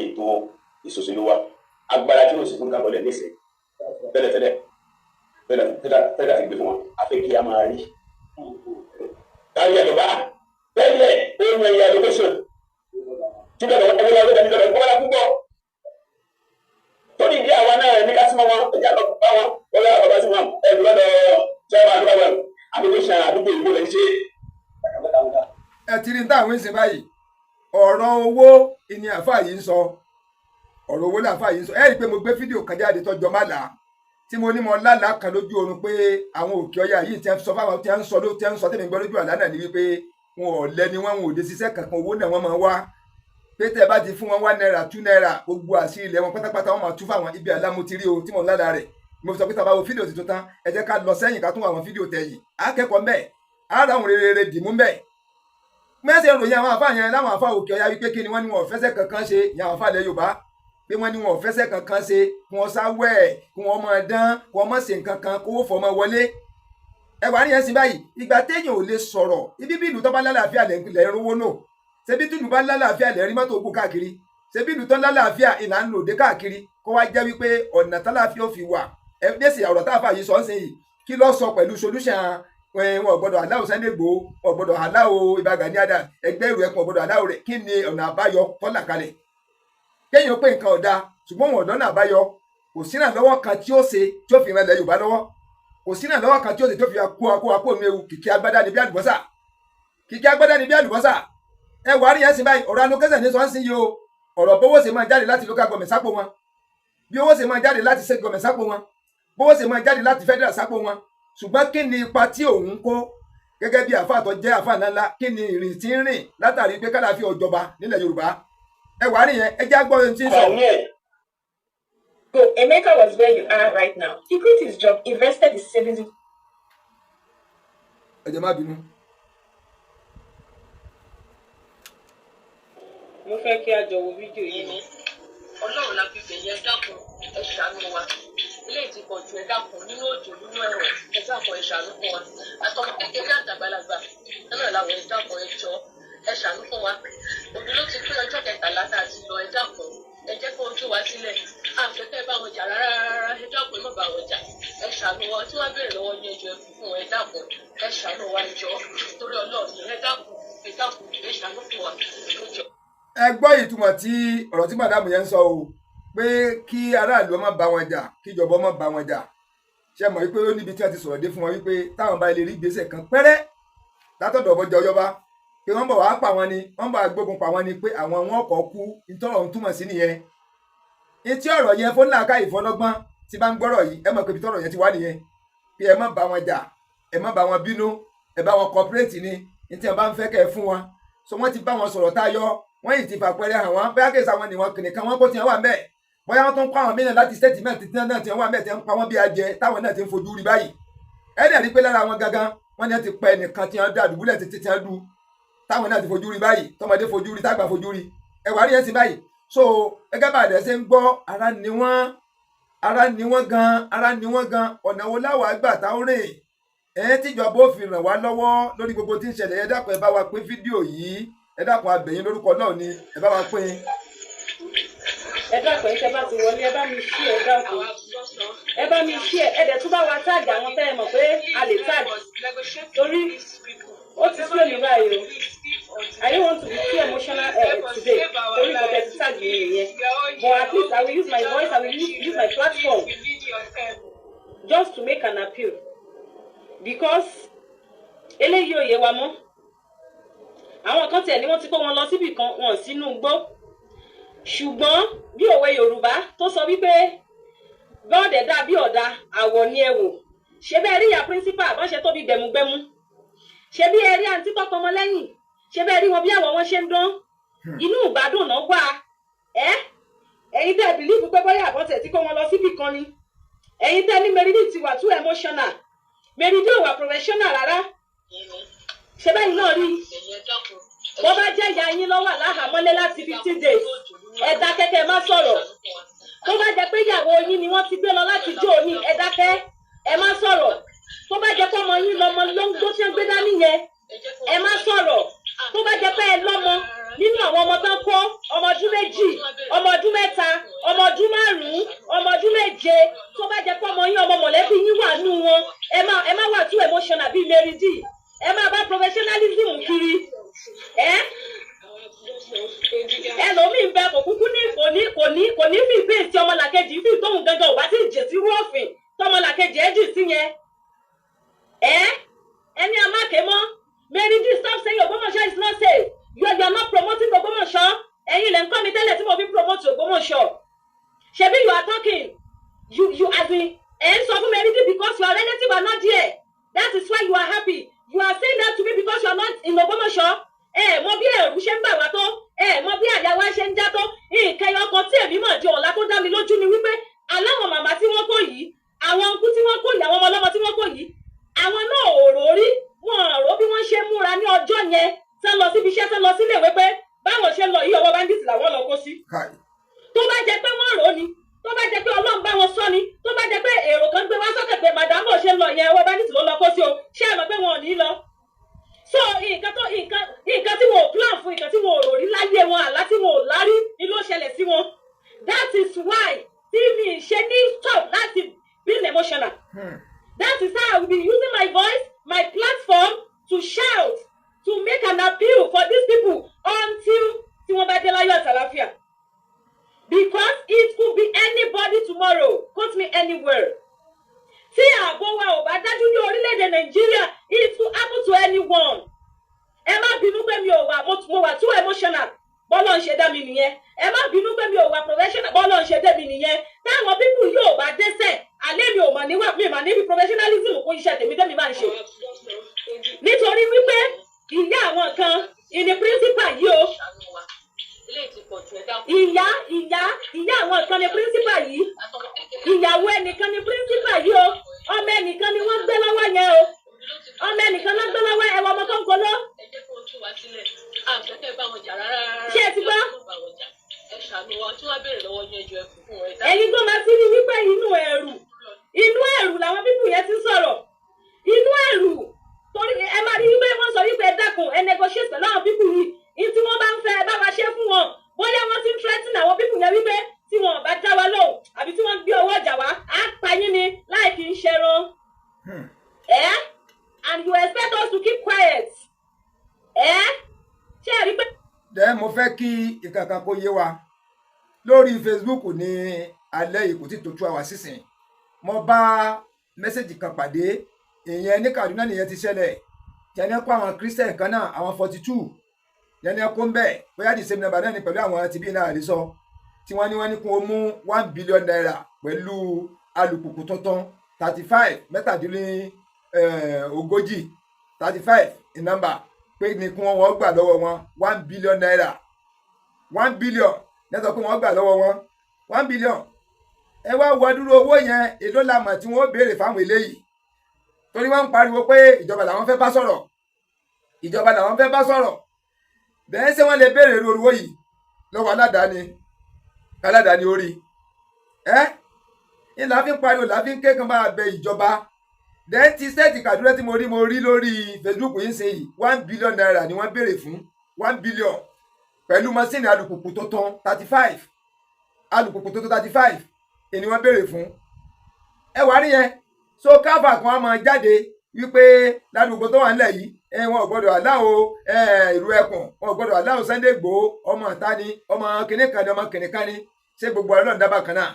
ètò ìṣòṣèlú wa agbára tí ó sì fún kábọ̀lẹ̀ nísìnyí tẹ́lẹ̀tẹ́lẹ̀ fẹ́dà ti gbé fún wọn àfi kí a máa rí kárí àjọba tẹ́lẹ̀ ohun ẹ̀yà education tí bẹ́ẹ̀ lọ́wọ́ ẹgbẹ́ lọ́wọ́ ẹgbẹ́ lọ́wọ́ ẹgbẹ́ púpọ̀ tó ní ìdí àwa náà ní kásímọ́ wọn ẹ̀jẹ̀ àlọ́ bá wọn wọ́n lọ́wọ́ bàbá sí wọn ẹ̀dùn lọ́dọ̀ sẹ́wọ̀n àdúgbò wọn àdúgbò àdúgbò ìgbò lè ṣe. ẹ ti rí táwọn ń ṣe báyìí ọ̀rọ̀ owó ìní àfáà yìí ń sọ ọ̀rọ̀ owó làfáà yìí ń sọ ẹ rí i pé mo gbé fídíò kan jáde tọ́jọ́ má là á tí mo ní mo lálàá kan lójú oorun pé àwọn òkè ọya yìí tí ń sọ fáwọn tí ń sọ tẹ́mi gbọ́ lójú àlá náà ni wípé wọn ò lẹ́ni wọn ò dé ṣiṣẹ́ kankan owó náà wọ́n máa wá pé tẹ́ ẹ bá ti fún wọn $1 $2 gbogbo àṣírí ilẹ̀ wọn pátápátá wọn máa tú fáwọn ibi àlámutiri o tí mo ń lálàá rẹ̀ mo sọ pé tá a bá wo fídíò tuntun tán ẹ jẹ́ ká lọ sẹ́yìn ká tún àwọn fídíò tẹ̀yìn akẹ́kọ̀ọ́ mbẹ́ ara àwọn rere dìmú mbẹ́ mẹ́sẹ̀ ròyìn àwọn àfáà yẹn láwọn àfáà òkè ọya wípé kí ni wọ́n ní wọn ò fẹ́sẹ̀ kankan ṣe ìyá àwọn àfáà ilẹ̀ Yorùbá pé wọ́n ní wọn ò fẹ́sẹ̀ kankan ṣe kí wọ́n sáwẹ́ kí wọ́n máa dán kí wọ́n máa ṣe nǹkan kan kówó fọmọ wọlé ẹwà níyẹn sí báyìí ìgbà téèyàn ò lè sọ̀rọ̀ ibi bí ìlú tó bá lálàáfíà lẹ̀ ń rówó náà ṣebí tí ìlú bá lálàáfíà lẹ̀ rí mọ́tò ogun káàkiri ṣebí ìlú tó lálàáfíà ìlànà lòdì káàkiri kó wá jẹ́ wípé ọ̀nà tálàáfíà ò fi wà ẹ̀ẹ́dẹ́sì ọ̀rọ̀ tá a fà yìí sọ ń sìn yìí kí ló sọ pẹ̀lú solution wọn gbọ́dọ̀ aláwọ̀ Sunday Igboho wọn gbọ́dọ̀ aláwọ̀ Ìbà Gani Adams ẹgbẹ́ ìrù ẹkùn gbọ́dọ̀ aláwọ̀ rẹ̀ kí ni ọ̀nà àbáyọ tọ́lá kalẹ̀ kéèyàn pé nǹkan ọ̀dà ṣùgbọ́n wọn ọ̀dọ́nà àbáyọ kò sí ìrànlọ́wọ́ kan tí ó ṣe tí ó fi ran ilẹ̀ Yorùbá lọ́wọ́ kò sí ìrànlọ́wọ́ kan tí ó ṣe tí ó fi kó nu ewu kìkì agbádá ni bí àlùbọ́sà kìkì agbádá ni bí àlùbọ́sà ẹ wà á rí yẹn sí báyìí ọ̀rọ̀ alókẹ́sẹ̀ ní sọ ń sìn yìí o ọ̀rọ̀ bówó ṣe máa jáde láti local government sápò wọn bí owó ṣe máa jáde láti state government sápò wọn bówó ṣe máa jáde láti federal sápò wọn ṣùgbọ́n kí ni ipa tí òun kó gẹ́gẹ́ bí àfáà tó jẹ́ àfáà ńláńlá kí ni ìrìn tí ń rìn látàrí pé kálàáfíà ọjọba nílẹ̀ Yorùbá ẹ wà á rí yẹn ẹ jẹ́ àgbọ̀ ohun tí ń sọ. So Emeka was where you are right now. He quit his job, invested his savings. ẹ jẹ́ má bínú. Mo fẹ́ kí a jọ wo fídíò yìí ni. Ọlọ́run la fi bẹ̀yẹ dákun ẹ ṣàánú wa ilé ìtìpọ̀ ju ẹ dákun nínú òjò nínú ẹ̀rọ ẹ dákun ẹ ṣàánú fún wa àtọmọ kékeré àtàgbàlagbà náà làwọn ẹ dákun ẹ jọ ẹ ṣàánú fún wa òbí ló ti pé ọjọ́ 13 tá a ti lọ ẹ dákun ẹ jẹ́ kó ojú wa sílẹ̀ àfẹ́fẹ́ bá wọn jà rárá ẹ dákun ẹ má bá wọn jà ẹ ṣàánú wa tí wọ́n béèrè lọ́wọ́ ní ẹjọ́ ẹ fún ẹ dákun ẹ ṣàánú wa ẹ jọ torí Ọlọ́run ẹ dákun ẹ ṣàánú fún wa ẹ jọ. ẹ gbọ́ ìtumọ̀ tí ọ̀rọ̀ tí màdàmù yẹn ń sọ o pé kí aráàlú má bá wọn jà kí ìjọba má bá wọn jà ṣe mọ̀ wípé ó níbi tí wọ́n ti sọ̀rọ̀ dé fún wọn wípé táwọn bá lè rí gbèsè kan pẹ́rẹ́ látọ̀dọ̀ ọbọ̀jà ọjọ́ba pé wọ́n bọ̀ wá pa wọn ni wọ́n bá gbógun pa wọn ni pé àwọn wọn kọ̀ kú ìtọ́rọ̀ ń túmọ̀ sí nìyẹn etí ọ̀rọ̀ yẹn fún làákà ìfọlọ́gbọ́n tí bá ń gbọ́rọ̀ yìí ẹ mọ̀ pé ibi tọ́rọ̀ yẹn ti wá nìyẹn pé ẹ má bá wọn jà ẹ má bá wọn bínú ẹ bá wọn cooperate ni ní tí wọn bá ń fẹ́ kẹ́ ẹ fún wọn so wọ́n ti bá wọn sọ̀rọ̀ táyọ̀ wọ́n yìí ti fàpẹ́rẹ́ hàn wọ́n bóyá kèsì àwọn nìwọ̀n kìnìkan wọn kó tiẹ̀ wà mẹ́ẹ̀ bóyá wọ́n tún pa àwọn mìíràn láti stéètì mẹ́ẹ̀ títí náà tiẹ̀ wà mẹ́ẹ̀ tí wọ́n pa wọ́n bí ajẹ táwọn náà ti ń fojú rí báyìí ẹ̀ẹ́dẹ̀ rí pé lára wọn gangan wọ́n ní ti pa ẹnìkan tí wọ́n dá àdúgbò títí tí wọ́n dù táwọn náà ti fojú rí báyìí tọmọdé fojú rí tágbà fojú rí ẹwà rí yẹn sí báyìí so gẹ́gẹ́ bá àdẹ̀ ṣe ń gbọ́ ara ni wọ́n gan ọ̀nà wo láwọ̀ àgbà táwọn rìn tíjọba ó fi ràn wá lọ́wọ́ lórí gbogbo tí ń ṣẹlẹ̀ ẹ dákun ẹ bá wa pín fídíò yìí ẹ dákun abẹ̀yìn lórúkọ náà ni ẹ bá wa pín. ẹ dákun ẹ bá ti wọlé ẹ bá mi ṣí ẹ dákun ẹ bá mi ṣí ẹ dẹ̀ tún bá wa táàgì àwọn tẹ́ ẹ mọ̀ pé a lè táàgì torí ó ti sí èmi báyìí o I don't want to be too emotional today torí kò tẹ̀ sí táàgì mi nìyẹn but at least I will use my voice I will use my platform just to make an appeal because eléyìí ò yé wa mọ́ àwọn kan tiẹ̀ ni wọ́n ti kó wọn lọ síbì kan wọn sínú igbó ṣùgbọ́n bí òwe Yorùbá tó sọ wípé bọ́ọ̀dẹ̀ dá bí ọ̀dà àwọ̀ ni ẹ wò ṣé bẹ́ẹ̀ rí ìyá principal bọ́n ṣe tóbi gbẹmugbẹmu ṣé bí ẹ rí àǹtí tọkọ ọmọ lẹ́yìn ṣé bẹ́ẹ̀ rí wọn bí àwọn wọn ṣe ń dán inú ìgbádùn náà wà ẹ̀yin tẹ́ bìlíìfù pé bóyá àbọ̀tẹ̀ tí kó wọn lọ síbì kan ni ẹ̀yin tẹ́ ní Meridi ti wà too emotional Meridi ò wà professional rárá ṣé bẹ́ẹ̀ náà rí bó bá jẹ́ ìyá yín lọ́wọ́ láhàámọ́lé láti 15 days ẹ dákẹ́ kẹ́ má sọ̀rọ̀ tó bá jẹ́ pé ìyàwó yín ni wọ́n ti gbé lọ láti jó ní ẹ dákẹ́ ẹ má sọ̀rọ̀ tó bá jẹ́ pé ọmọ yín lọ́mọ ló ń gbó tí ń gbé dání yẹn ẹ má sọ̀rọ̀ tó bá jẹ́ pé ẹ lọ́mọ nínú àwọn ọmọ tán kó ọmọ ọdún 2, ọmọ ọdún 3, ọmọ ọdún 5, ọmọ ọdún 7 tó bá jẹ́ pé ọmọ yín ọmọ mọ̀lẹ́bí yín wà nù wọn ẹ má wà too emotional bíi Meridi ẹ má bá professionalism kiri ẹlòmíì ń bẹ kò kúkú ní kò ní fi ìbéè tí ọmọlàkejì fi tóun gangan ò bá ti jẹ sí rúọ̀fìn tọmọlàkejì ẹ jì sí yẹn ẹni amáke mọ́ Meridi stop saying Ògbómọ̀ṣọ́ is not safe you are not promoting Ògbómọ̀ṣọ́ ẹ̀yin lẹ ń kọ́ mi tẹ́lẹ̀ tí mo fi promote Ògbómọ̀ṣọ́ ṣebí you are talking you as in ẹ̀ ń sọ fún Meridi because your relative are not there that is why you are happy you are saying that to me because you are not in Ògbómọ̀ṣọ́ mọ bí ẹ̀rù ṣe ń bà wá tó mọ bí àyà wa ṣe ń já tó nǹkan ẹyọ kan tí èmi mọ̀ di ọ̀la tó dá mi lójú ni wípé aláwọn màmá tí wọ́n kó yìí àwọn ọkú tí wọ́n kó yìí àwọn ọmọ ọlọ́mọ tí wọ́n kó yìí àwọn náà ò rò rí wọn ò rò bí wọ́n ṣe múra ní ọjọ́ yẹn tán lọ síbi iṣẹ́ tán lọ sílé ìwé pé báwọn ṣe lọ yìí ọwọ́ bandits làwọn lọ kó sí. tó bá jẹ́ pé wọ́n rò ó ni tó bá jẹ́ pé Ọlọ́run bá wọn sọ ni tó bá jẹ́ pé èrò kan gbé wá sókè pé màdàmú ṣe lọ yẹn ọwọ́ bandits ló lọ kó sí o ṣé ẹ mọ̀ pé wọn ò ní lọ so nǹkan tí wọn ò plan fún nǹkan tí wọn ò rò rí láyé wọn àlá tí wọn ò lárí ni ló ṣẹlẹ̀ sí wọn that is why tí mi ṣe ní stop láti being emotional that is how I will be using my voice my platform to shout to make an appeal for these people until tí wọ́n bá dé láyọ̀ àtàlàfíà because it could be anybody tomorrow quote me anywhere. Tí ààbò wa ò bá dájú ní orílẹ̀-èdè Nàìjíríà it will happen to anyone. Ẹ má bínú pé mi ò wà mo wà too emotional bọ́lọ̀ ń ṣe dá mi nìyẹn. Ẹ má bínú pé mi ò wà professional bọ́lọ̀ ń ṣe dá mi nìyẹn. Táwọn pípù yóò bá dẹ́ṣẹ̀ alẹ́ mi ò mà níwà mi mà níbi professionalism kó iṣẹ́ tèmi tẹ́mi máa ń ṣe. Nítorí wípé ìyá àwọn kan ìní principal yìí o. Ìyá àwọn kan ní principal yìí ìyàwó ẹnìkan ní principal yìí o ọmọ ẹnìkan ni wọ́n gbé lọ́wọ́ yẹn o ọmọ ẹnìkan ló gbé lọ́wọ́ ẹwà ọmọ kan kọ lọ. ṣé ẹ ti gbọ́. ẹ̀yin tó máa ti rí wípé inú ẹ̀rù làwọn bíbù yẹn ti sọ̀rọ̀ inú ẹ̀rù torí ẹ máa rí wípé wọ́n sọ wípé ẹ dákun ẹ negotiate pẹ̀lú àwọn bíbù yìí ní tí wọ́n bá ń fẹ́ ẹ bá wa ṣe fún wọn bóyá wọ́n ti ń threaten àwọn bíbù yẹn wípé tí wọn bá dá wa lóhùn àbí tí wọ́n gbé ọwọ́ ọjà wá á pa yín ni láì kí ń ṣẹran. And you expect us to keep quiet. Ṣé ẹ rí pé. Dẹ́ mo fẹ́ kí ìkàkà kó yé wa lórí Facebook ní alẹ́ yìí kò tí tó 2 hours sísìn mo bá mẹ́sẹ̀gì kan pàdé ìyẹn ní Kaduna nìyẹn ti ṣẹlẹ̀ yẹn kó àwọn Christian kan náà àwọn 42 yẹn kó ń bẹ̀ bóyá the same number náà ni pẹ̀lú àwọn tìbí náà rí sọ tí wọ́n ní kó mú 1 billion naira pẹ̀lú alùpùpù tuntun 35 mẹ́tàdínlógójì 35 in number pé ní kí wọ́n gbà lọ́wọ́ wọn 1 billion naira 1 billion lẹ́sọ̀ pé wọ́n gbà lọ́wọ́ wọn 1 billion ẹ wá wọ dúró owó yẹn èló la mọ̀ tí wọ́n béèrè fáwọn eléyìí torí wọ́n ń pariwo pé ìjọba làwọn fẹ́ bá sọ̀rọ̀ bẹ́ẹ̀ ṣé wọ́n lè béèrè owó yìí lọ́wọ́ aládàáni orí ìlà fi ń pariwo ìlà fi ń ké kan bá bẹ ìjọba then ti sẹ́ẹ̀tì Kaduna tí mo rí lórí Facebook yìí ṣe yìí 1 billion naira ni wọ́n béèrè fún 1 billion pẹ̀lú mọ́sínì alùpùpù tuntun 35 ni wọ́n béèrè fún ẹ wá rí yẹn so káfà kan á máa jáde wípé ládùúgbò tó wà nílẹ̀ yìí wọn ò gbọ́dọ̀ aláwo ìlú ẹkùn wọn ò gbọ́dọ̀ aláwo Sunday Igboho ọmọ ìtani ọmọ kìnìkan ni ọmọ kìnìkan ni ṣé gbogbo ọlọ́run dábàá kan náà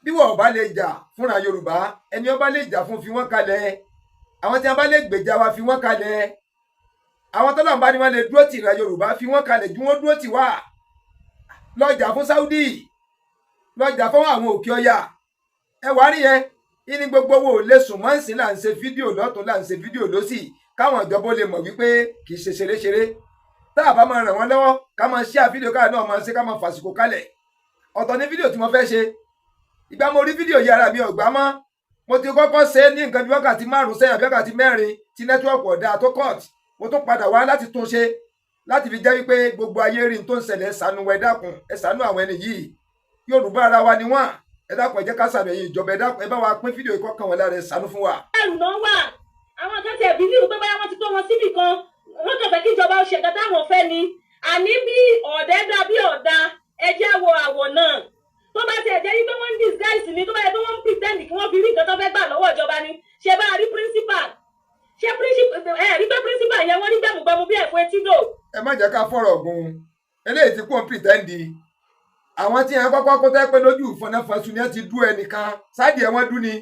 bí wọn ò bá lè jà fúnra Yorùbá ẹni ó bá lè jà fún fi wọ́n kalẹ̀ àwọn tí wọn bá lè gbèjà wa fi wọ́n kalẹ̀ àwọn tọ́lọ̀ ń bá ní wọ́n lè dúró tì ìran Yorùbá fi wọ́n kalẹ̀ ju wọ́n dúró tì wá lọ́jà fún Saudi lọ́jà fún àwọn òkè ọya ẹ wá rí yẹn ní gbogbo wo lè sùn mọ́ ìsìn là ń ṣe fídíò lọ́tún là ń ṣe fídíò lọ́sì káwọn ìjọba ó lè mọ̀ wípé kì í ṣe ṣeréṣeré tá a bá máa ràn wọ́n lọ́wọ́ ká máa ṣíà fídíò káà náà máa ṣe ká máa fàsìkò kalẹ̀ ọ̀tọ̀ ní fídíò tí mo fẹ́ ṣe ìgbà mo rí fídíò yìí ara mi ò gbà mọ́ mo ti kọ́kọ́ ṣe é ní nǹkan bí wákàtí 5 sẹ́yìn àbí wákàtí 4 tí nẹ́tíwọ̀pù ọ̀dà tó cut mo tún padà wá láti tún ṣe láti fi jẹ́ wípé gbogbo ayé rí n tó ń ṣẹlẹ̀ ẹ̀sánú ẹ dákun ẹ̀sánú àwọn ẹni yìí Yorùbá ara wa ni wọ́n ẹ dákun ẹ jẹ́ ká ṣàbẹ̀yìn ìjọba ẹ dákun ẹ bá wa pín fídíò ìkọkàn wọn lára ẹ̀sánú fún wa. ẹrù náà wà àwọn kan tẹ̀ bí níwò pé báyà wọ́n ti tó wọn síbì kan wọ́n kàn fẹ́ kí ìjọba ó ṣe nǹkan táwọn fẹ́ ni àní bí ọ̀dẹ́ dá bí ọ̀dà ẹjẹ́ wo àwọ̀ náà tó bá ti ẹ̀jẹ̀ yìí pé wọ́n ń disguise ni tó bá yẹ pé wọ́n ń pretend kí wọ́n fi rí nǹkan tó fẹ́ gbà lọ́wọ́ ìjọba ni ṣe bá rí principal ṣe rí pé principal yẹn wọ́n ní gbẹ̀mùgbẹ̀mù bí ẹ̀fọ́ etí dò. ẹ má jẹ́ ká fọ̀rọ̀ gun eléyìí tí kò ń pretend àwọn tí yẹn kọ́kọ́ kó tẹ́ pé lójú ìfọ̀nàfọ̀sù ni ẹ ti dú ẹnìkan sáàdì ẹ wọ́n dú ni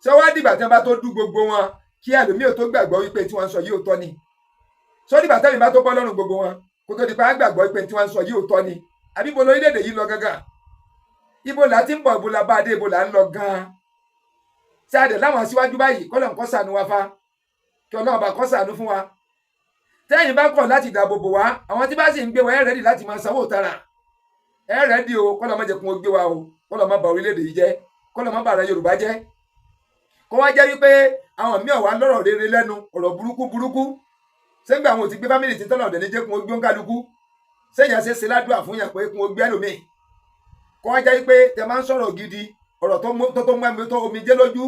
ṣé wá dìgbà tí wọ́n bá tó dú gbogbo wọn kí ẹlòmíì tó gbàgbọ́ wípé tí wọ́n sọ yìí ò tọ́ ni ṣó dìgbà tẹ́mi bá tó bọ́ lọ́rùn gbogbo wọn kó tó di pé á gbàgbọ́ wípé tí wọ́n sọ yìí ò tọ́ ni àbí ibo lórílẹ̀-èdè yìí lọ gángan ibo là ti ń bọ̀ ibo là bá dé ibo là ń lọ gan-an ṣé àdè láwọn aṣíwájú báyìí kọ́lọ̀ ń kọ́ sànú wa fa kí Ọlọ́run bá kọ́ sànú fún wa tẹ́yìn bá kọ̀ láti dáàbò bò wá àwọn tí bá sì ń gbé wa ẹ̀ rẹ́dì láti máa sanwó tara ẹ̀ rẹ́dì o kọ́lọ̀ má jẹ́ kún ó gbé wa o kọ́lọ̀ má bà orílẹ̀-èdè yìí jẹ́ kọ́lọ̀ má bà ara Yorùbá jẹ́ kó wá jẹ́ wípé àwọn míì wà lọ́rọ̀ rere lẹ́nu ọ̀rọ̀ burúkú sẹ́gbẹ̀ àwọn ò ti gbé fámìlì tí tọ́lọ̀ ọ̀dẹ̀ ní jẹ́ kún ó gbé ń kálukú sẹ́yìn àṣẹ ṣe ládùúà fún yàn pé kún ó gbé ẹlòmíì kó wá jẹ́ wípé tẹ máa ń sọ̀rọ̀ gidi ọ̀rọ̀ tó mú tó omi jẹ́ lójú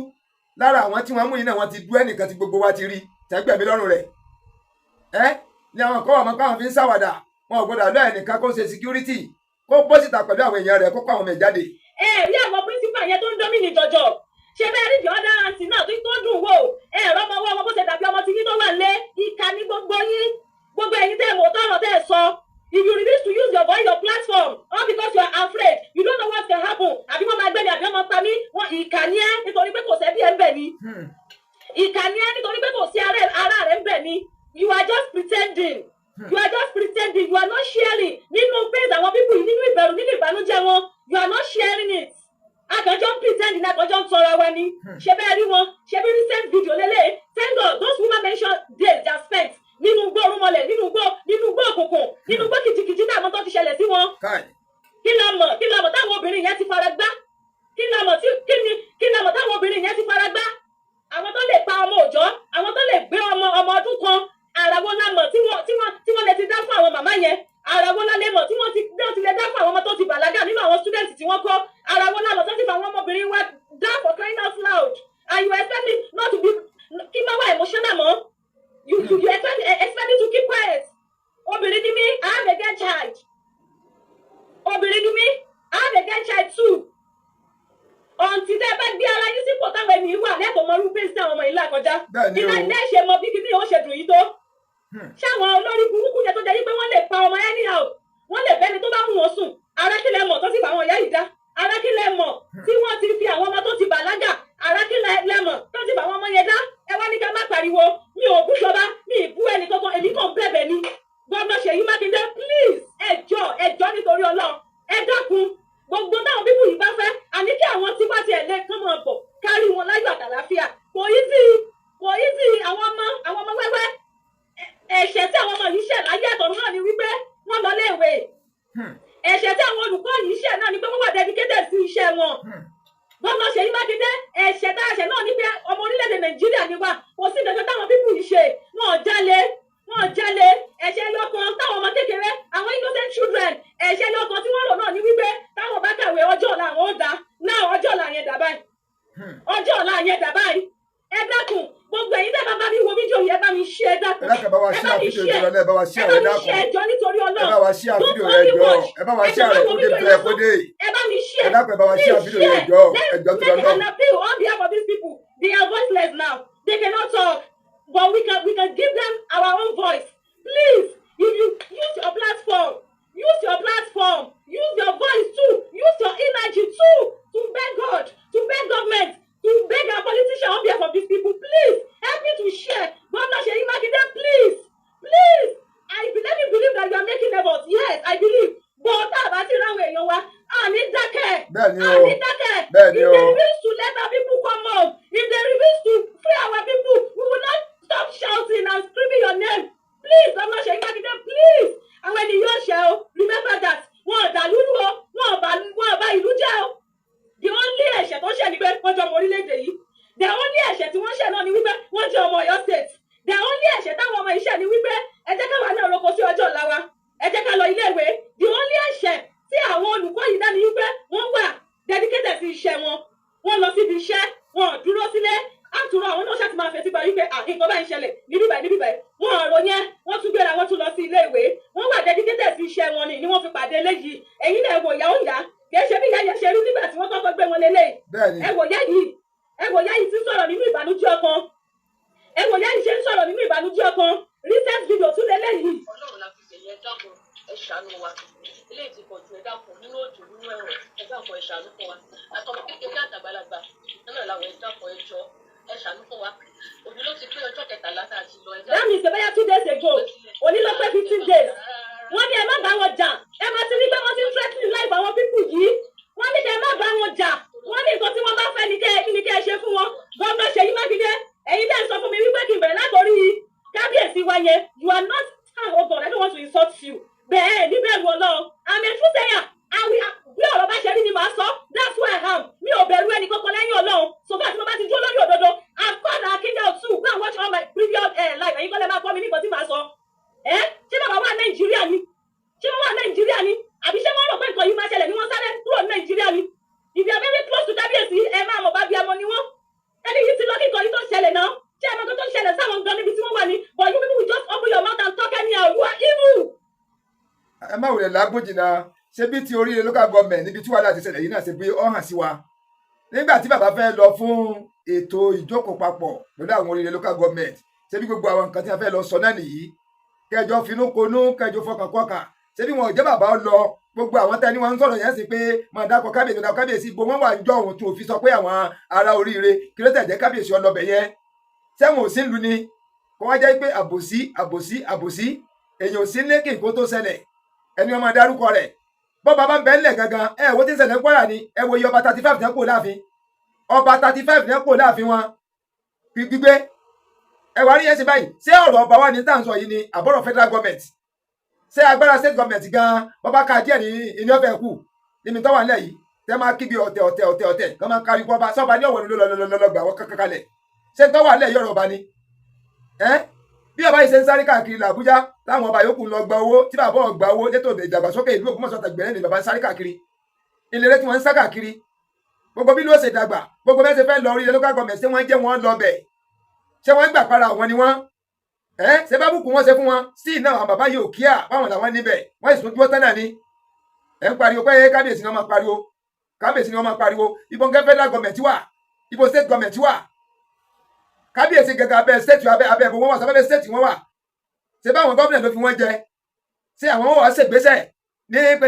lára àwọn tí wọ́n mú yìí náà wọ́n ti dú ẹnìkan tí gbogbo wa ti rí tẹ́gbẹ̀mí lọ́rùn rẹ̀ ni àwọn kọ́ ọmọ káwọn fi ń ṣàwàdà wọn ò gbọdọ̀ lọ ẹnìkan kó ṣe security kó bọ́ síta pẹ̀lú àwọn èèyàn rẹ̀ kó kó àwọn ọmọ ẹ̀ jáde. ẹ rí àwọn principal yẹn tó ń dọ́mìnì jọjọ ṣe bẹ́ẹ̀ rí the other aunty náà tó dùn wò ẹ rọ́mọ wọ́ ọmọ bó ṣe dàbí ọmọ tí yín tó wà lé ìka ní gbogbo yín gbogbo ẹ̀yin tẹ́ mọ̀ tọ́rọ̀ tẹ́ sọ if you refuse to use your voice your platform all because you are afraid you don't know what can happen àbí wọ́n máa gbẹ́ni àbí wọ́n máa pa mí wọn ìka ní ẹ́ nítorí pé kò sẹ́bí ẹ̀ ń bẹ̀ ni ìka ní ẹ́ nítorí pé kò sí ara rẹ̀ ń bẹ̀ ni you are just pretending you are just pretending you are not sharing nínú pain àwọn people yìí nínú ìbẹ̀rù nínú ìbànújẹ́ wọn you are not sharing it akànjọ́ ń pretend ní akànjọ́ ń tọrọ wa ni ṣe bẹ́ẹ̀ rí wọn ṣe bí recent video lélẹ̀ thank God those women mention days they are spent nínú igbó orúmọlẹ̀ nínú igbó òkùnkùn nínú igbó kìjìkìjì náà àwọn tó ti ṣẹlẹ̀ sí wọn kí la mọ̀ táwọn obìnrin yẹn ti fara gbá kí la mọ̀ táwọn obìnrin yẹn ti fara gbá àwọn tó lè pa ọmọ òòjọ́ àwọn tó lè gbé ọmọ ọdún kan àràwọ̀ la mọ̀ tí wọ́n lè ti dá fún àwọn màmá yẹn àràwọ̀ la lè mọ̀ tí wọ́n ti lè dá fún àwọn ọmọ tó ti bàlágà nínú àwọn students tí wọ́n kọ́ àràwọ̀ la mọ̀ tó ti fún àwọn ọmọbìnrin wa dá for crying out loud and you expect me not to be kí má wá emotional mọ́ you expect me to keep quiet obìnrin ni mí I have a girl child obìnrin ni mí I have a girl child too ọ̀ǹtí tẹ́ bá gbé ara yín sípò táwọn ènìyàn wà lẹ́tọ̀ọ́ mọ irú bẹ́ẹ̀ sí àwọn ọmọ ìlú àkọjá nígbà ilé ṣe mọ bí kíní ó ṣe dùn yìí tó ṣáwọn olórí burúkú yẹn tó jẹ́ pé wọ́n lè pa ọmọ anyhow wọ́n lè bẹ́ni tó bá mú wọn sùn arákìlẹ̀ mọ̀ tó sì bá àwọn ìyá yìí dá arákìlẹ̀ mọ̀ tí wọ́n ti fi àwọn ọmọ tó ti bàlágà arákìlẹ̀ mọ̀ tó ti bá àwọn ọmọ yẹn dá ẹ wá ní ká má pariwo mi ò bú ṣọba mi ì bú ẹnì kankan èmi kàn bẹ̀bẹ̀ ni Gómìnà Ṣèyí Mákindé please ẹjọ́ nítorí Ọlọ́run ẹ dákun gbogbo táwọn bíbù yìí bá fẹ́ àní kí àwọn tí wọ́n ti ẹ̀ lé kán máa bọ̀ kárí wọn láyọ̀ àtàlàáfíà kò yí sí àwọn ọmọ wẹ́wẹ́ ẹ̀ṣẹ̀ tí àwọn ọmọ yìí ṣẹ̀ láyé àtọ̀run náà ni wípé wọ́n lọ léèwé ẹ̀ṣẹ̀ tí àwọn olùkọ́ yìí ṣẹ̀ náà ni pé wọ́n wà dedicated sí iṣẹ́ wọn Gómìnà Ṣèyí Mákindé ẹ̀ṣẹ̀ tá a ṣẹ̀ náà ni pé ọmọ orílẹ̀-èdè Nàìjíríà ni wá kò sí nǹkan táwọn bíbù yìí ṣe wọn ò jalè ẹ̀ṣẹ̀ lọ́kàn táwọn ọmọ kékeré àwọn innocent children ẹ̀ṣẹ̀ lọ́kàn tí wọ́n rò náà ni wípé táwọn bá kàwé ọjọ́ ọ̀la àwọn ó dá náà ọjọ́ ọ̀la yẹn dà báyìí ọjọ́ ọ̀la yẹn dà báyìí ẹ dákun gbogbo ẹ̀yin tẹ́ bá mi wo fídíò yìí ẹ bá mi ṣe ẹ dákun ẹ bá mi ṣe ẹjọ́ nítorí Ọlọ́run ẹ bá wa ṣe àfídíò rẹ jọ ẹ bá wa ṣe àrẹ kó dé bẹ́ẹ̀ kó dé ẹ bá mi ṣe ẹ dákun ẹ bá wa ṣe àfídíò rẹ jọ ẹjọ́ tó lọ. Let me appeal on behalf of these people they are voiceless now they cannot talk but we can give them our own voice please if you use your platform use your voice too use your energy too to beg God to beg government to beg our politicians on behalf of these people please help me to share Gómìnà Ṣèyí Mákindé please Bẹ́ẹ̀ni o. àní dákẹ́. Bẹ́ẹ̀ni If o. they refuse to let our people come home, if they refuse to free our people, we will not stop shouting and screaming your name. Please, I'm not saying Makinde, please. And when you shall remember that wọn ò dàlúrú o, wọn ò bà ìlú jẹ́ o. The only ẹ̀ṣẹ̀ tó ṣẹ̀ ni pé wọ́n jọ ọmọ orílẹ̀-èdè yìí. The only ẹ̀ṣẹ̀ tí wọ́n ṣẹ̀ náà ni wípé wọ́n jẹ́ ọmọ Ọ̀yọ́ state. The only ẹ̀ṣẹ̀ táwọn ọmọ iṣẹ́ ni wípé ẹ jẹ́ káwa náà roko sí ọjọ́ ọ̀la wa. Ẹ jẹ́ ká lọ iléèwé. The only ẹ̀ṣẹ̀ tí àwọn olùkọ́ yìí dá ni wípé wọ́n wà dedicated sí iṣẹ́ wọn. Wọ́n lọ síbi iṣẹ́, wọn ò dúró sílé. Àtúrọ̀ àwọn náà ṣáà ti máa fetí gba wípé nǹkan báyìí ṣẹlẹ̀ níbí báyìí. Wọ́n ọ̀rọ̀ yẹn, wọ́n tún gbéra, wọ́n tún lọ sí iléèwé. Wọ́n wà dedicated sí iṣẹ́ wọn ni wọ́n fi pàdé eléyìí. Ẹ̀yin náà wò ìyá ó yá. Kì í ṣe bí ìyá yẹn ṣe rí nígbà tí wọ́n kọ́kọ́ gbé wọn lélẹ̀. Bẹ́ẹ̀ni. Ẹ wò ìyá yìí ti ń sọ̀rọ̀ nínú ìbànújẹ́ ọkàn. Ẹ wò ìyá yìí ṣe ń sọ̀rọ̀ nínú ìbànújẹ́ ọkàn. Recent video tún lélẹ́yìí. Ọlọ́run la fi ṣèyẹ dákun ẹ ṣàánú wa eléyìí ti pọ̀ jù ẹ dákun nínú òjò nínú ẹ̀rọ ẹ dákun ẹ ṣàánú fún wa àtọmọ kékeré àtàgbàlagbà náà làwọn ẹ dákun ẹ jọ ẹ ṣàánú fún wa òní ló ti pé ọjọ́ 13 tá a ti lọ ẹ dákun. That means about 2 days ago. Òní ló pé 15 days. Wọ́n ní ẹ má bá wọn jà. Ẹ máa ti rí pé wọ́n ti ń threatening life àwọn people yìí. Wọ́n ní kẹ́ ẹ má bá wọn jà. Wọ́n ní nǹkan tí wọ́n bá fẹ́ ni kẹ́ ẹ ṣe fún wọn. Gómìnà Ṣèyí Mákindé, ẹ̀yin dẹ́ sọ fún mi wípé kí n bẹ̀rẹ̀ látòrí kábíyèsí wa yẹn. You are not, oh God, I don't want to insult you. Bẹ́ẹ̀ níbẹ̀rù Ọlọ́run. I'm a true sayer. Bí ọ̀rọ̀ bá ṣe rí ni màá sọ. That's who I am. Mi ò bẹ̀rù ẹnì kankan lẹ́yìn Ọlọ́run. So bá ti mo bá ti dúró lórí òdodo, I've called Akinde too. Go and watch all my previous life. Ẹ̀yin kọ́lẹ̀ máa kọ́ mi nígbà tí màá sọ. Ṣé bàbá wà Nàìjíríà ni? Ṣé wọ́n wà Nàìjíríà ni? Àbí ṣé wọ́n rò pé nǹkan yìí máa ṣẹlẹ̀ ni wọ́n sáré kúrò ní Nàìjíríà ni? If you are very close to kábíyèsí, ẹ máa mọ̀ bá bí ọmọ ni wọ́n. Ẹni yìí ti lọ kí nǹkan yìí tó ṣẹlẹ̀ náà. Ṣé ẹ mọ̀ tó ṣẹlẹ̀ sáwọn gan níbi tí wọ́n wà ní? But you people will just open your mouth and talk anyhow. You are evil. Ẹ má wulẹ̀ lágùn jìnnà ṣé bí ti oríire local government níbi tí wàhálà ti ṣẹlẹ̀ yìí náà ṣe pé ó hàn sí wa. Nígbà tí bàbá fẹ́ lọ fún ètò ìjókòó papọ̀ pẹ̀lú àwọn oríire local government ṣé bí gbogbo àwọn nǹkan tí a fẹ́ lọ sọ náà nìyí. Kẹjọ finúkonú kẹjọ fọkànkọkàn ṣé bí wọn ò jẹ́ bàbá lọ gbogbo àwọn tẹni wọn ń sọ̀rọ̀ yẹn sí pé máa dákọ̀ kábíyèsí bó wọ́n wà ń jọ òun tó fi sọ pé àwọn ará oríire kí ló tẹ̀ jẹ́ kábíyèsí ọlọ́bẹ̀ yẹn sẹ́wọ̀n ò sí lu ni kó wá jẹ́ pé àbòsí èèyàn ò sí ní kí nǹkan tó ṣẹlẹ̀ ẹni ọmọ dárúkọ rẹ̀ bọ́ bàbá ń bẹ́ ńlẹ̀ gangan wo tí ń ṣẹlẹ̀ ń Kwara ni ẹ wo iye ọba 35 ní kò láàfin ọba 35 ní kò láàfin wọn gbígbé ẹ wá rí yẹn sí báyìí ṣé ọ̀rọ̀ ọba wa ní tàǹsọ̀ yìí ni àbọ̀rọ̀ federal government ṣé agbára state government gan bọ́bá ká díẹ̀ ní ilé ọ̀fẹ́ kù níbi tó wà nílẹ̀ yìí tẹ́ máa kíbi ọ̀tẹ̀ kọ́ máa kárí pọ́ba sọ́ba ní ọ̀wọ́ lọ́lọ́gbà wọ́n kankan kalẹ̀ ṣé tó wà nílẹ̀ yọ̀rọ̀ ọba ni bí ọba yìí ṣe ń sáré káàkiri làbújá táwọn ọba yòókù lọ gba owó tí bàbá ọ̀ gba owó létò ìdàgbàsókè ìlú Ògbómọ̀ṣọ́ tàgbẹ̀rẹ̀ ní bàbá ń sáré káàkiri ìlérè tí wọ́n ń sá káàkiri gbogbo bí ló ṣe dàgbà gbogbo bẹ́ẹ̀ ṣe fẹ́ lọ orílẹ̀ local government ṣé wọ́n jẹ́ wọn lọ bẹ̀ ṣé wọ́n gbà para àwọn ni wọ́n ṣé bá bùkún wọn ṣe fún wọn sí iná àwọn bàbá yìí ò kíá báwọn làwọn níbẹ̀ wọ́n ìsún dúró tán náà ni ń pariwo pé kábíyèsí ni wọ́n máa pariwo ibo ń gẹ́ federal government wà ibo state government wà kábíyèsí gẹ́gẹ́ abẹ́ state abẹ́ ìbò wọn wà sábẹ́ state wọn wà ṣé báwọn gómìnà ló fi wọn jẹ ṣé àwọn wọn wà ṣègbésẹ̀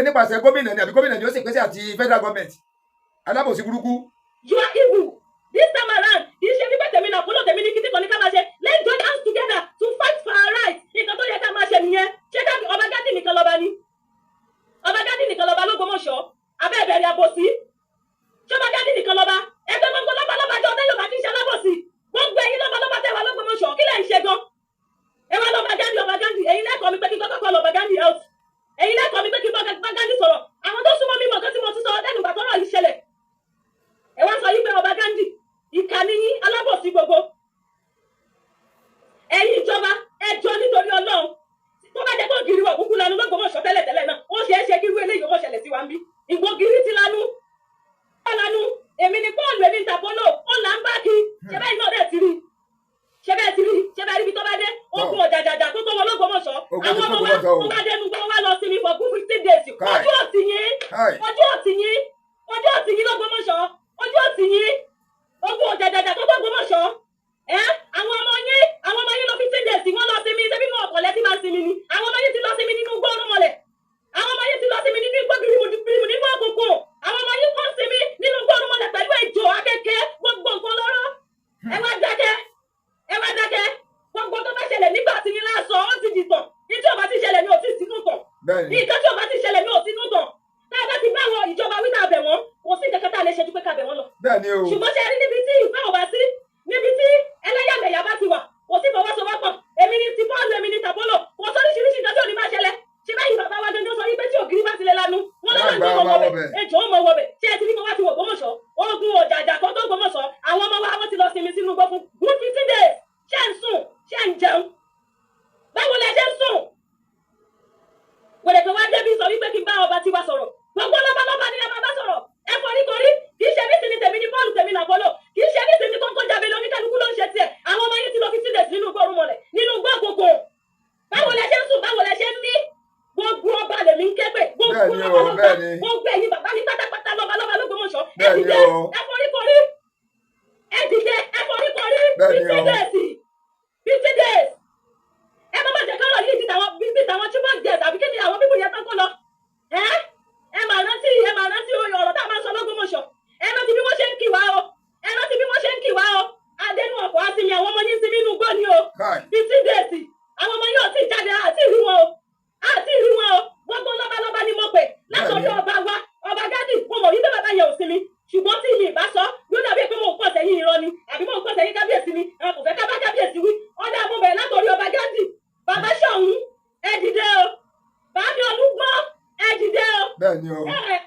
nípasẹ̀ gómìnà ni àbí gómìnà ni ó ṣègbésẹ̀ àti federal government alábòsí burúkú. You are evil. This time around kì í ṣe wípé tèmi náà fọlọ́ tèmi ní kí nìkan ní ká máa ṣe let's join hands together to fight for our rights nǹkan tó yẹ ká máa ṣe nìyẹn ṣé ká ọba Gádì nìkan lọ́ba ni ọba Gádì nìkan lọ́ba l'Ógbómọ̀ṣọ́ abẹ́ ìbẹ̀rẹ̀ àbòsí ṣé ọba Gádì nìkan lọ́ba ẹgbẹ́ gbogbo lọ́ba jọ ọdẹ Yorùbá kì í ṣe alábòsí gbogbo ẹ̀yin lọ́ba tẹ́ wà l'Ógbómọ̀ṣọ́ kí lẹ̀ ń ṣe gan ẹ wá lọ́ba Gádì ẹ̀yin lẹ́kọ̀ọ́ mi pé kí kọ́kọ́ lọ́ba Gádì out ẹ̀yin lẹ́kọ̀ọ́ mi pé kí bá Gádì sọ̀rọ̀ àwọn tó súnmọ́ mímọ̀ kan tí mo ti sọ lẹ́nu ìgbà tọ́rọ̀ yìí ṣẹlẹ̀ ẹ wá sọ yí pé ọba Gádì ìkànnì yín alábòsí gbogbo ẹ̀yin ìjọba ẹjọ́ nítorí Ọlọ́run tó bá jẹ́ pé ògiri wọ̀ kúkú lanu l'Ógbómọ̀ṣọ́ tẹ́lẹ̀ náà ó ṣeé ṣe kí irú eléyìí ó ṣẹlẹ̀ sí wa ń bí ìgbògiri ti lanu èmi ni Pọ́ọ̀lù èmi ìtàpọ́lò ó là ń bá kí ṣe bẹ́ẹ̀ náà dẹ̀ ti rí ṣe bẹ́ẹ̀ rí ibi tó bá dé ogun ọ̀jàjàjà tó tó wọn l'Ógbómọ̀ṣọ́ àwọn ọmọ wa wọ́n bá dẹnu gbọ́ wá lọ sí mi for good 15 days ojú òtì yín l'Ógbómọ̀ṣọ́ ojú òtì yín ogun ọ̀jàjàjà tó tó Ògbómọ̀ṣọ́ àwọn ọmọ yín lọ 15 days wọ́n lọ sí mi ṣebí inú ọ̀pọ̀lẹ́ tí máa ń sinmi ni àwọn ọmọ yín ti lọ sí mi nínú gbọ́ọ̀rún mọ́lẹ̀ àwọn ọmọ yín ti lọ sí mi nínú igbó birimu nínú òkùnkùn àwọn ọmọ yín kọ́ sí mi nínú gbọ́ọ̀rún mọ́lẹ̀ pẹ̀lú ejò akẹ́kẹ́ gbogbo nǹkan lọ́rọ́ ẹ wá dákẹ́ gbogbo tó bá ṣẹlẹ̀ nígbà tí yín lásọ ó ti dìtàn ní tí ò bá ti ṣẹlẹ̀ ní òtí sínú tàn ní ìkan tí ò bá ti ṣẹlẹ̀ ní òtí sínú tàn tá a bá ti bá àwọn ìjọba wí náà bẹ̀ wọ́n kò sí ni o. ṣùgbọ́n ṣe rí níbi tí ìfẹ́ ò bá sí níbi tí ẹlẹ́yàmẹ̀yà bá ti wà kò sí fọwọ́sowọ́pọ̀ èmi ni ti Pọ́ọ̀lù èmi ni tàbọ́lọ̀ kò sọ oríṣiríṣi nǹkan tí ò ní máa ṣẹlẹ̀ ṣé báyìí bàbá wa dandan sọ wípé tí ògiri bá ti lè lanu wọn lọ́nà ní ọmọ wọbẹ̀ ejò ọmọ wọbẹ̀ tí ẹ ti ní kó wá ti wọ̀ Ògbómọ̀ṣọ́ ogun ọ̀jàjà kan tó Ògbómọ̀ṣọ́ àwọn ọmọ wa wọ́n ti lọ sinmi sínú gbọ́ fún good 15 days ṣé ń sùn ṣé ń jẹun báwo lẹ ṣe ń sùn wẹ̀rẹ̀ pé wá débi sọ wípé kí n bá ọba tiwa sọ̀rọ̀ gbogbo lọ́balọ́ba ni ẹ máa bá sọ̀rọ̀ ẹ foríkorí kì í ṣe ní sinmi tèmi ní Pọ́ọ̀lù tèmi nàbọ́lọ̀ kì í ṣe ní sinmi tó ń kọjá abẹ́lẹ́ oníkálukú ló ń ṣe tiẹ̀ àwọn ọmọ yín ti lọ 15 days nínú gbọ́ orúmọlẹ̀ nínú gbọ́ gbogbo báwo lẹ ṣe ń sùn báwo lẹ ṣe ń mí gbogbo ọba lèmi ń kẹ́pẹ́ gbogbo lọ́balọ́ba gbogbo ẹ̀yin bàbá mi pátápátá lọ́balọ́ba l'Ógbómọ̀ṣọ́ ẹ dìde ẹ foríkorí ẹ dìde ẹ foríkorí 50 days ẹ má jẹ́ kọ́rọ̀ yìí di tàwọn chibok girls àbí kí ni àwọn bíbù yẹn tán kó lọ ẹ máa rántí ọ̀rọ̀ tá a máa sọ l'Ógbómọ̀ṣọ́ ẹ rántí bí wọ́n ṣe ń kì wá o ẹ rántí bí wọ́n ṣe ń kì wá o adẹnu ọkọ̀ àsìmí àwọn ọmọ yín sinmi inú gbọ́ ni o 50 days àwọn ọmọ yóò ti jáde àti ìrí wọn o gbogbo lọ́balọ́ba ni mo pè látọ̀rí ọba wa ọba Gádì mo mọ̀ wípé bàbá yẹn ò sinmi ṣùgbọ́n tí mi ìbá sọ yóò dàbí pé mò ń pọ̀ sẹ́yìn irọ́ ni àbí mò ń pọ̀ sẹ́yìn kábíyèsí ni kò fẹ́ ká bá kábíyèsí wí ọ̀dà mo bẹ̀rẹ̀ látọ̀rí ọba Gádì bàbá Ṣọ̀ún ẹ dìde o bàbá Olúgbọ́n ẹ dìde o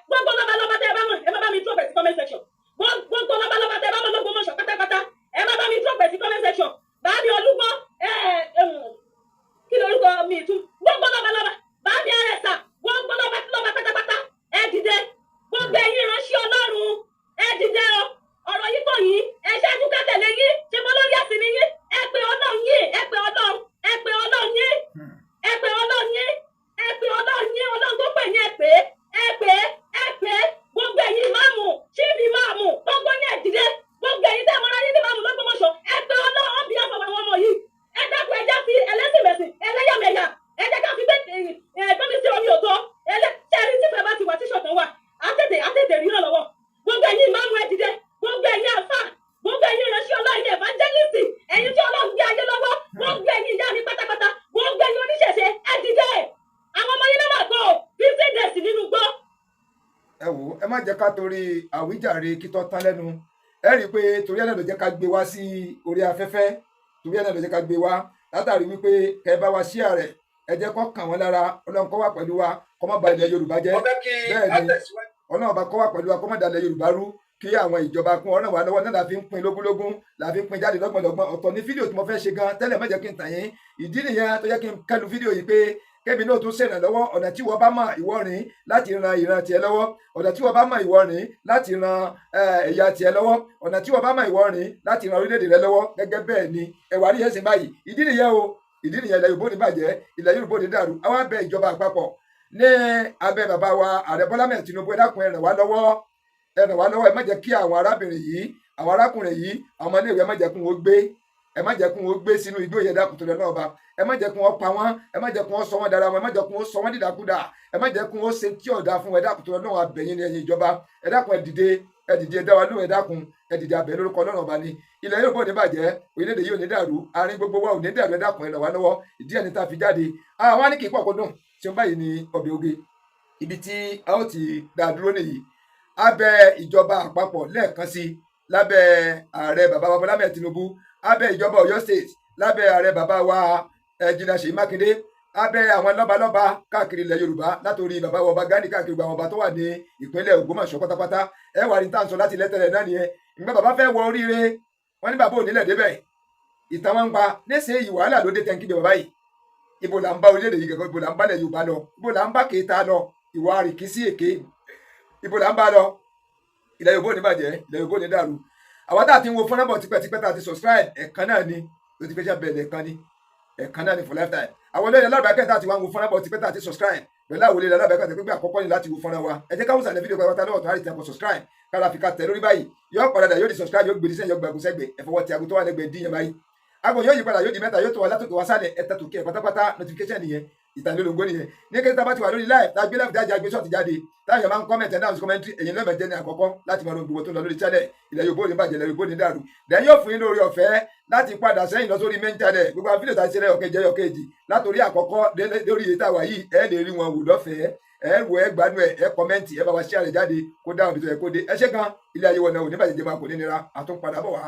gbogbo lọ́balọ́ba tẹ́ ẹ bá mọ̀ ẹ má bá mi drop ẹ̀ sí comment section gbogbo lọ́balọ́ba tẹ́ ẹ bá mọ̀ l'Ógbómọ̀ṣọ́ pátápátá ẹ má bá mi drop ẹ̀ sí comment section bàbá Olúgbọ́n kí lorúkọ mi tún gbogbo lọ́balọ́ba bàbá Àrẹ̀sà gbogbo lọ́ba pátápátá ẹ dìde gbogbo ẹ̀yin ìránṣẹ́ Ọlọ́run ẹ dìde o ọ̀rọ̀ yìí kò yín ẹ ṣáájú ká tẹ̀lé yín ṣe mọ́ lórí ẹ̀sìn ni yín ẹ pé Ọlọ́run yín ẹ pé Ọlọ́run ẹ pé Ọlọ́run yín ẹ pé Ọlọ́run yín ẹ pé Ọlọ́run yín Ọlọ́run tó pè ní ẹ pé gbogbo ẹ̀yin ìmáàmù chief ìmáàmù gbogbo yín ẹ dìde gbogbo ẹ̀yin tẹ́ mọ́ra yín ní ìmáàmù l'Ógbómọ̀ṣọ́ ẹ pé Ọlọ́run bí ọ̀fọ̀ àwọn ọmọ yìí ẹ dákun ẹ já sí ẹlẹ́sìnmẹ̀sìn ẹlẹ́yàmẹ̀yà ẹ jẹ́ ká fi gbé gbẹ́mí sí omi òtó ṣẹ́rí tí fẹ́ bá ti wà tí ṣọ̀tàn wà àtètè rí ìrànlọ́wọ́ gbogbo ẹ̀yin ìmáàmù ẹ dìde gbogbo ẹ̀yin àfà gbogbo ẹ̀yin ìránṣẹ́ Ọlọ́run evangelist ẹ̀yin tí Ọlọ́run gbé ayé lọ́wọ́ gbogbo ẹ̀yin ìyá mi pátápátá gbogbo ẹ̀yin oníṣẹ̀ṣe ẹ dìde àwọn ọmọ yín náà máa gbọ́ 15 days nínú gbọ́. ẹ wò ẹ má jẹ́ ká torí àwíjàre kí tó tán lẹ́nu ẹ rí i pé torí ẹ̀ náà ló jẹ́ ká gbé wá sí orí afẹ́fẹ́ torí ẹ̀ náà ló jẹ́ ká gbé wá látàrí wípé kẹ bá wa ṣí ààrẹ ẹ jẹ́ kó kàn wọ́n lára Ọlọ́run kó wà pẹ̀lú wa kó má ba ilẹ̀ Yorùbá jẹ́ bẹ́ẹ̀ ni Ọlọ́run bá kó wà pẹ̀lú wa kó má da ilẹ̀ Yorùbá rú kí àwọn ìjọba kún ọ̀ràn wà lọ́wọ́ náà la fi ń pín lógúnlógún la fi ń pín jáde lọ́gbọ̀nlọ́gbọ̀n ọ̀tọ̀ ní fídíò tí mo fẹ́ ṣe gan tẹ́lẹ̀ má jẹ́ kí n tàn yín ìdí nìyẹn tó yẹ kí n kẹ́lu fídíò yìí pé kébì náà tún ṣèrànlọ́wọ́ ọ̀nà tí wọ́n bá mọ̀ ìwọ rìn láti ran ìran tiẹ̀ lọ́wọ́ ọ̀nà tí wọ́n bá mọ̀ ìwọ rìn láti ran ẹ̀yà tiẹ̀ lọ́wọ́ ọ̀nà tí wọ́n bá mọ̀ ìwọ rìn láti ran orílẹ̀-èdè rẹ lọ́wọ́ gẹ́gẹ́ bẹ́ẹ̀ ni ẹ̀wà rí ẹ̀sìn báyìí ìdí nìyẹn o ìdí nìyẹn ilẹ̀ Yorùbá ò ní bàjẹ́ ilẹ̀ Yorùbá ò ní dàrú àwọn abẹ ìjọba àpapọ̀ ní abẹ́ bàbá wa Ààrẹ Bọ́lá Ahmed Tinubu ẹ dákun ẹ ràn wá lọ́wọ́ ẹ má jẹ́ kí àwọn arábìnrin yìí àwọn arákùnrin yìí àwọn ọmọléèwé ẹ má jẹ́ kí wọ́n gbé ẹ má jẹ́ kí wọ́n gbé sínú igbó yẹn dákun tó lọ náà bá ẹ má jẹ́ kí wọ́n pa wọ́n ẹ má jẹ́ kí wọ́n sọ wọ́n dára wọn ẹ má jẹ́ kí wọ́n sọ wọ́n dídàkudà ẹ má jẹ́ kí wọ́n ṣe tí ọ̀dà fún ẹ dákun tó lọ náà abẹ̀yìn ní ẹ̀yìn ìjọba ẹ dákun ẹ dìde ẹ dá wa lóhùn ẹ dákun ẹ dìde abẹ lórúkọ Ọlọ́run ọba ni ilẹ̀ Yorùbá ò ní bàjẹ́ orílẹ̀-èdè yìí ò ní dàrú àárín gbogbo wa ò ní dàrú ẹ dákun ẹ ràn wá lọ́wọ́ ìdí ẹni tá a fi jáde àwọn á ní kí n pọ̀ kó dùn tí wọ́n báyìí ní ọbẹ̀ oge ibi tí a ó ti dá dúró nìyí abẹ́ ìjọba àpapọ̀ lẹ́ẹ̀kan sí lábẹ́ ààrẹ bàbá wa Bọ́lá Ahmed Tinubu abẹ́ ìjọba Ọ̀yọ́ state lábẹ́ ààrẹ bàbá wa Ẹnjiníà Ṣèyí Mákindé abẹ́ àwọn lọ́balọ́ba káàkiri ilẹ̀ Yorùbá látòrí bàbá wa ọba Ghandi káàkiri àwọn ọba tó wà ní ìpínlẹ̀ Ògbómọ̀ṣọ́ pátápátá ẹ wà ní tàǹsọ̀ láti lẹ́tẹ̀rẹ̀ náà nìyẹn ìgbà bàbá fẹ́ wọ oríire wọn ní bàbá onílẹ̀ débẹ̀ ìtàn wọn ń pa níṣẹ́ yìí wàhálà ló dé tẹ́ńkì bàbá yìí ibo là ń bá orílẹ̀-èdè yìí gẹ́gẹ́ ibo là ń bá ilẹ̀ Yorùbá lọ ibo là ń bá kéta lọ ìwà àrìkísí èké ibo là ń bá lọ ilẹ̀ Yorùbá ò ní bàjẹ́ ilẹ̀ Yorùbá ò ní dàrú àwọn tá a ti ń wo fọ́nrán bọ̀ tipẹ́tipẹ́ tá a ti subscribe ẹ̀kan náà ni notification bell ẹ̀kan náà ni for lifetime àwọn olóyè alábàákẹ́ tá a ti wá ń wo fọ́nrán bọ̀ tipẹ́ tá a ti subscribe pẹ̀lú àwọn olóyè alábàákẹ́ tó gbé àkọ́kọ́ ni láti wo fọ́nrán wa ẹ jẹ́ káwọn sàlẹ̀ fídíò pẹ̀lú ọ̀tá lọ́wọ́ tó àrètí àpò subscribe kára fi ká tẹ̀ lórí báyìí yóò padà yóò di subscribe yóò gbèdí sẹ́yìn yóò gbàgbó sẹ́gbẹ̀ ẹ̀fọwọ́ ti àgùntàn wà lẹ́gbẹ̀ẹ́ dín yẹn báyìí agbọn yóò yí padà yóò di mẹ́ta yóò tó wà látòkè wá sálẹ̀ ẹ̀ta tòkè pátápátá notification nìyẹn ìtàlélógó nìyẹn ní kété tá a bá ti wà lórí live tá a gbé live dájà gbé ṣọ́ọ̀tì jáde táwọn èèyàn máa ń comment ẹ̀ náà commentary ẹ̀yin lẹ́mẹ̀ẹ́ jẹ́ ní àkọ́kọ́ láti máa lo gbogbo tó ń lọ lórí channel ilẹ̀ Yorùbá ò ní bàjẹ́ ilẹ̀ Yorùbá ò ní dàrú dẹ̀ yóò fún yín lórí ọ̀fẹ́ láti padà sẹ́yìn lọ sórí main channel gbogbo àwọn fídíò tá a ṣe lẹ́yọ̀ kejì látòrí àkọ́kọ́ lórí èyí tá a wà yìí ẹ̀ lè rí wọn wò lọ́fẹ̀ẹ́ ẹ wò ẹ gbádùn ẹ kọ́mẹ́ǹtì ẹ bá wa ṣíà rẹ̀ jáde kó dáhùn bí tó yẹ kó dé ẹ ṣé gan ilé ayé wọn náà ò ní bàjẹ́ jẹ́ máa kò ní nira àtúnpadà bọ̀ wá.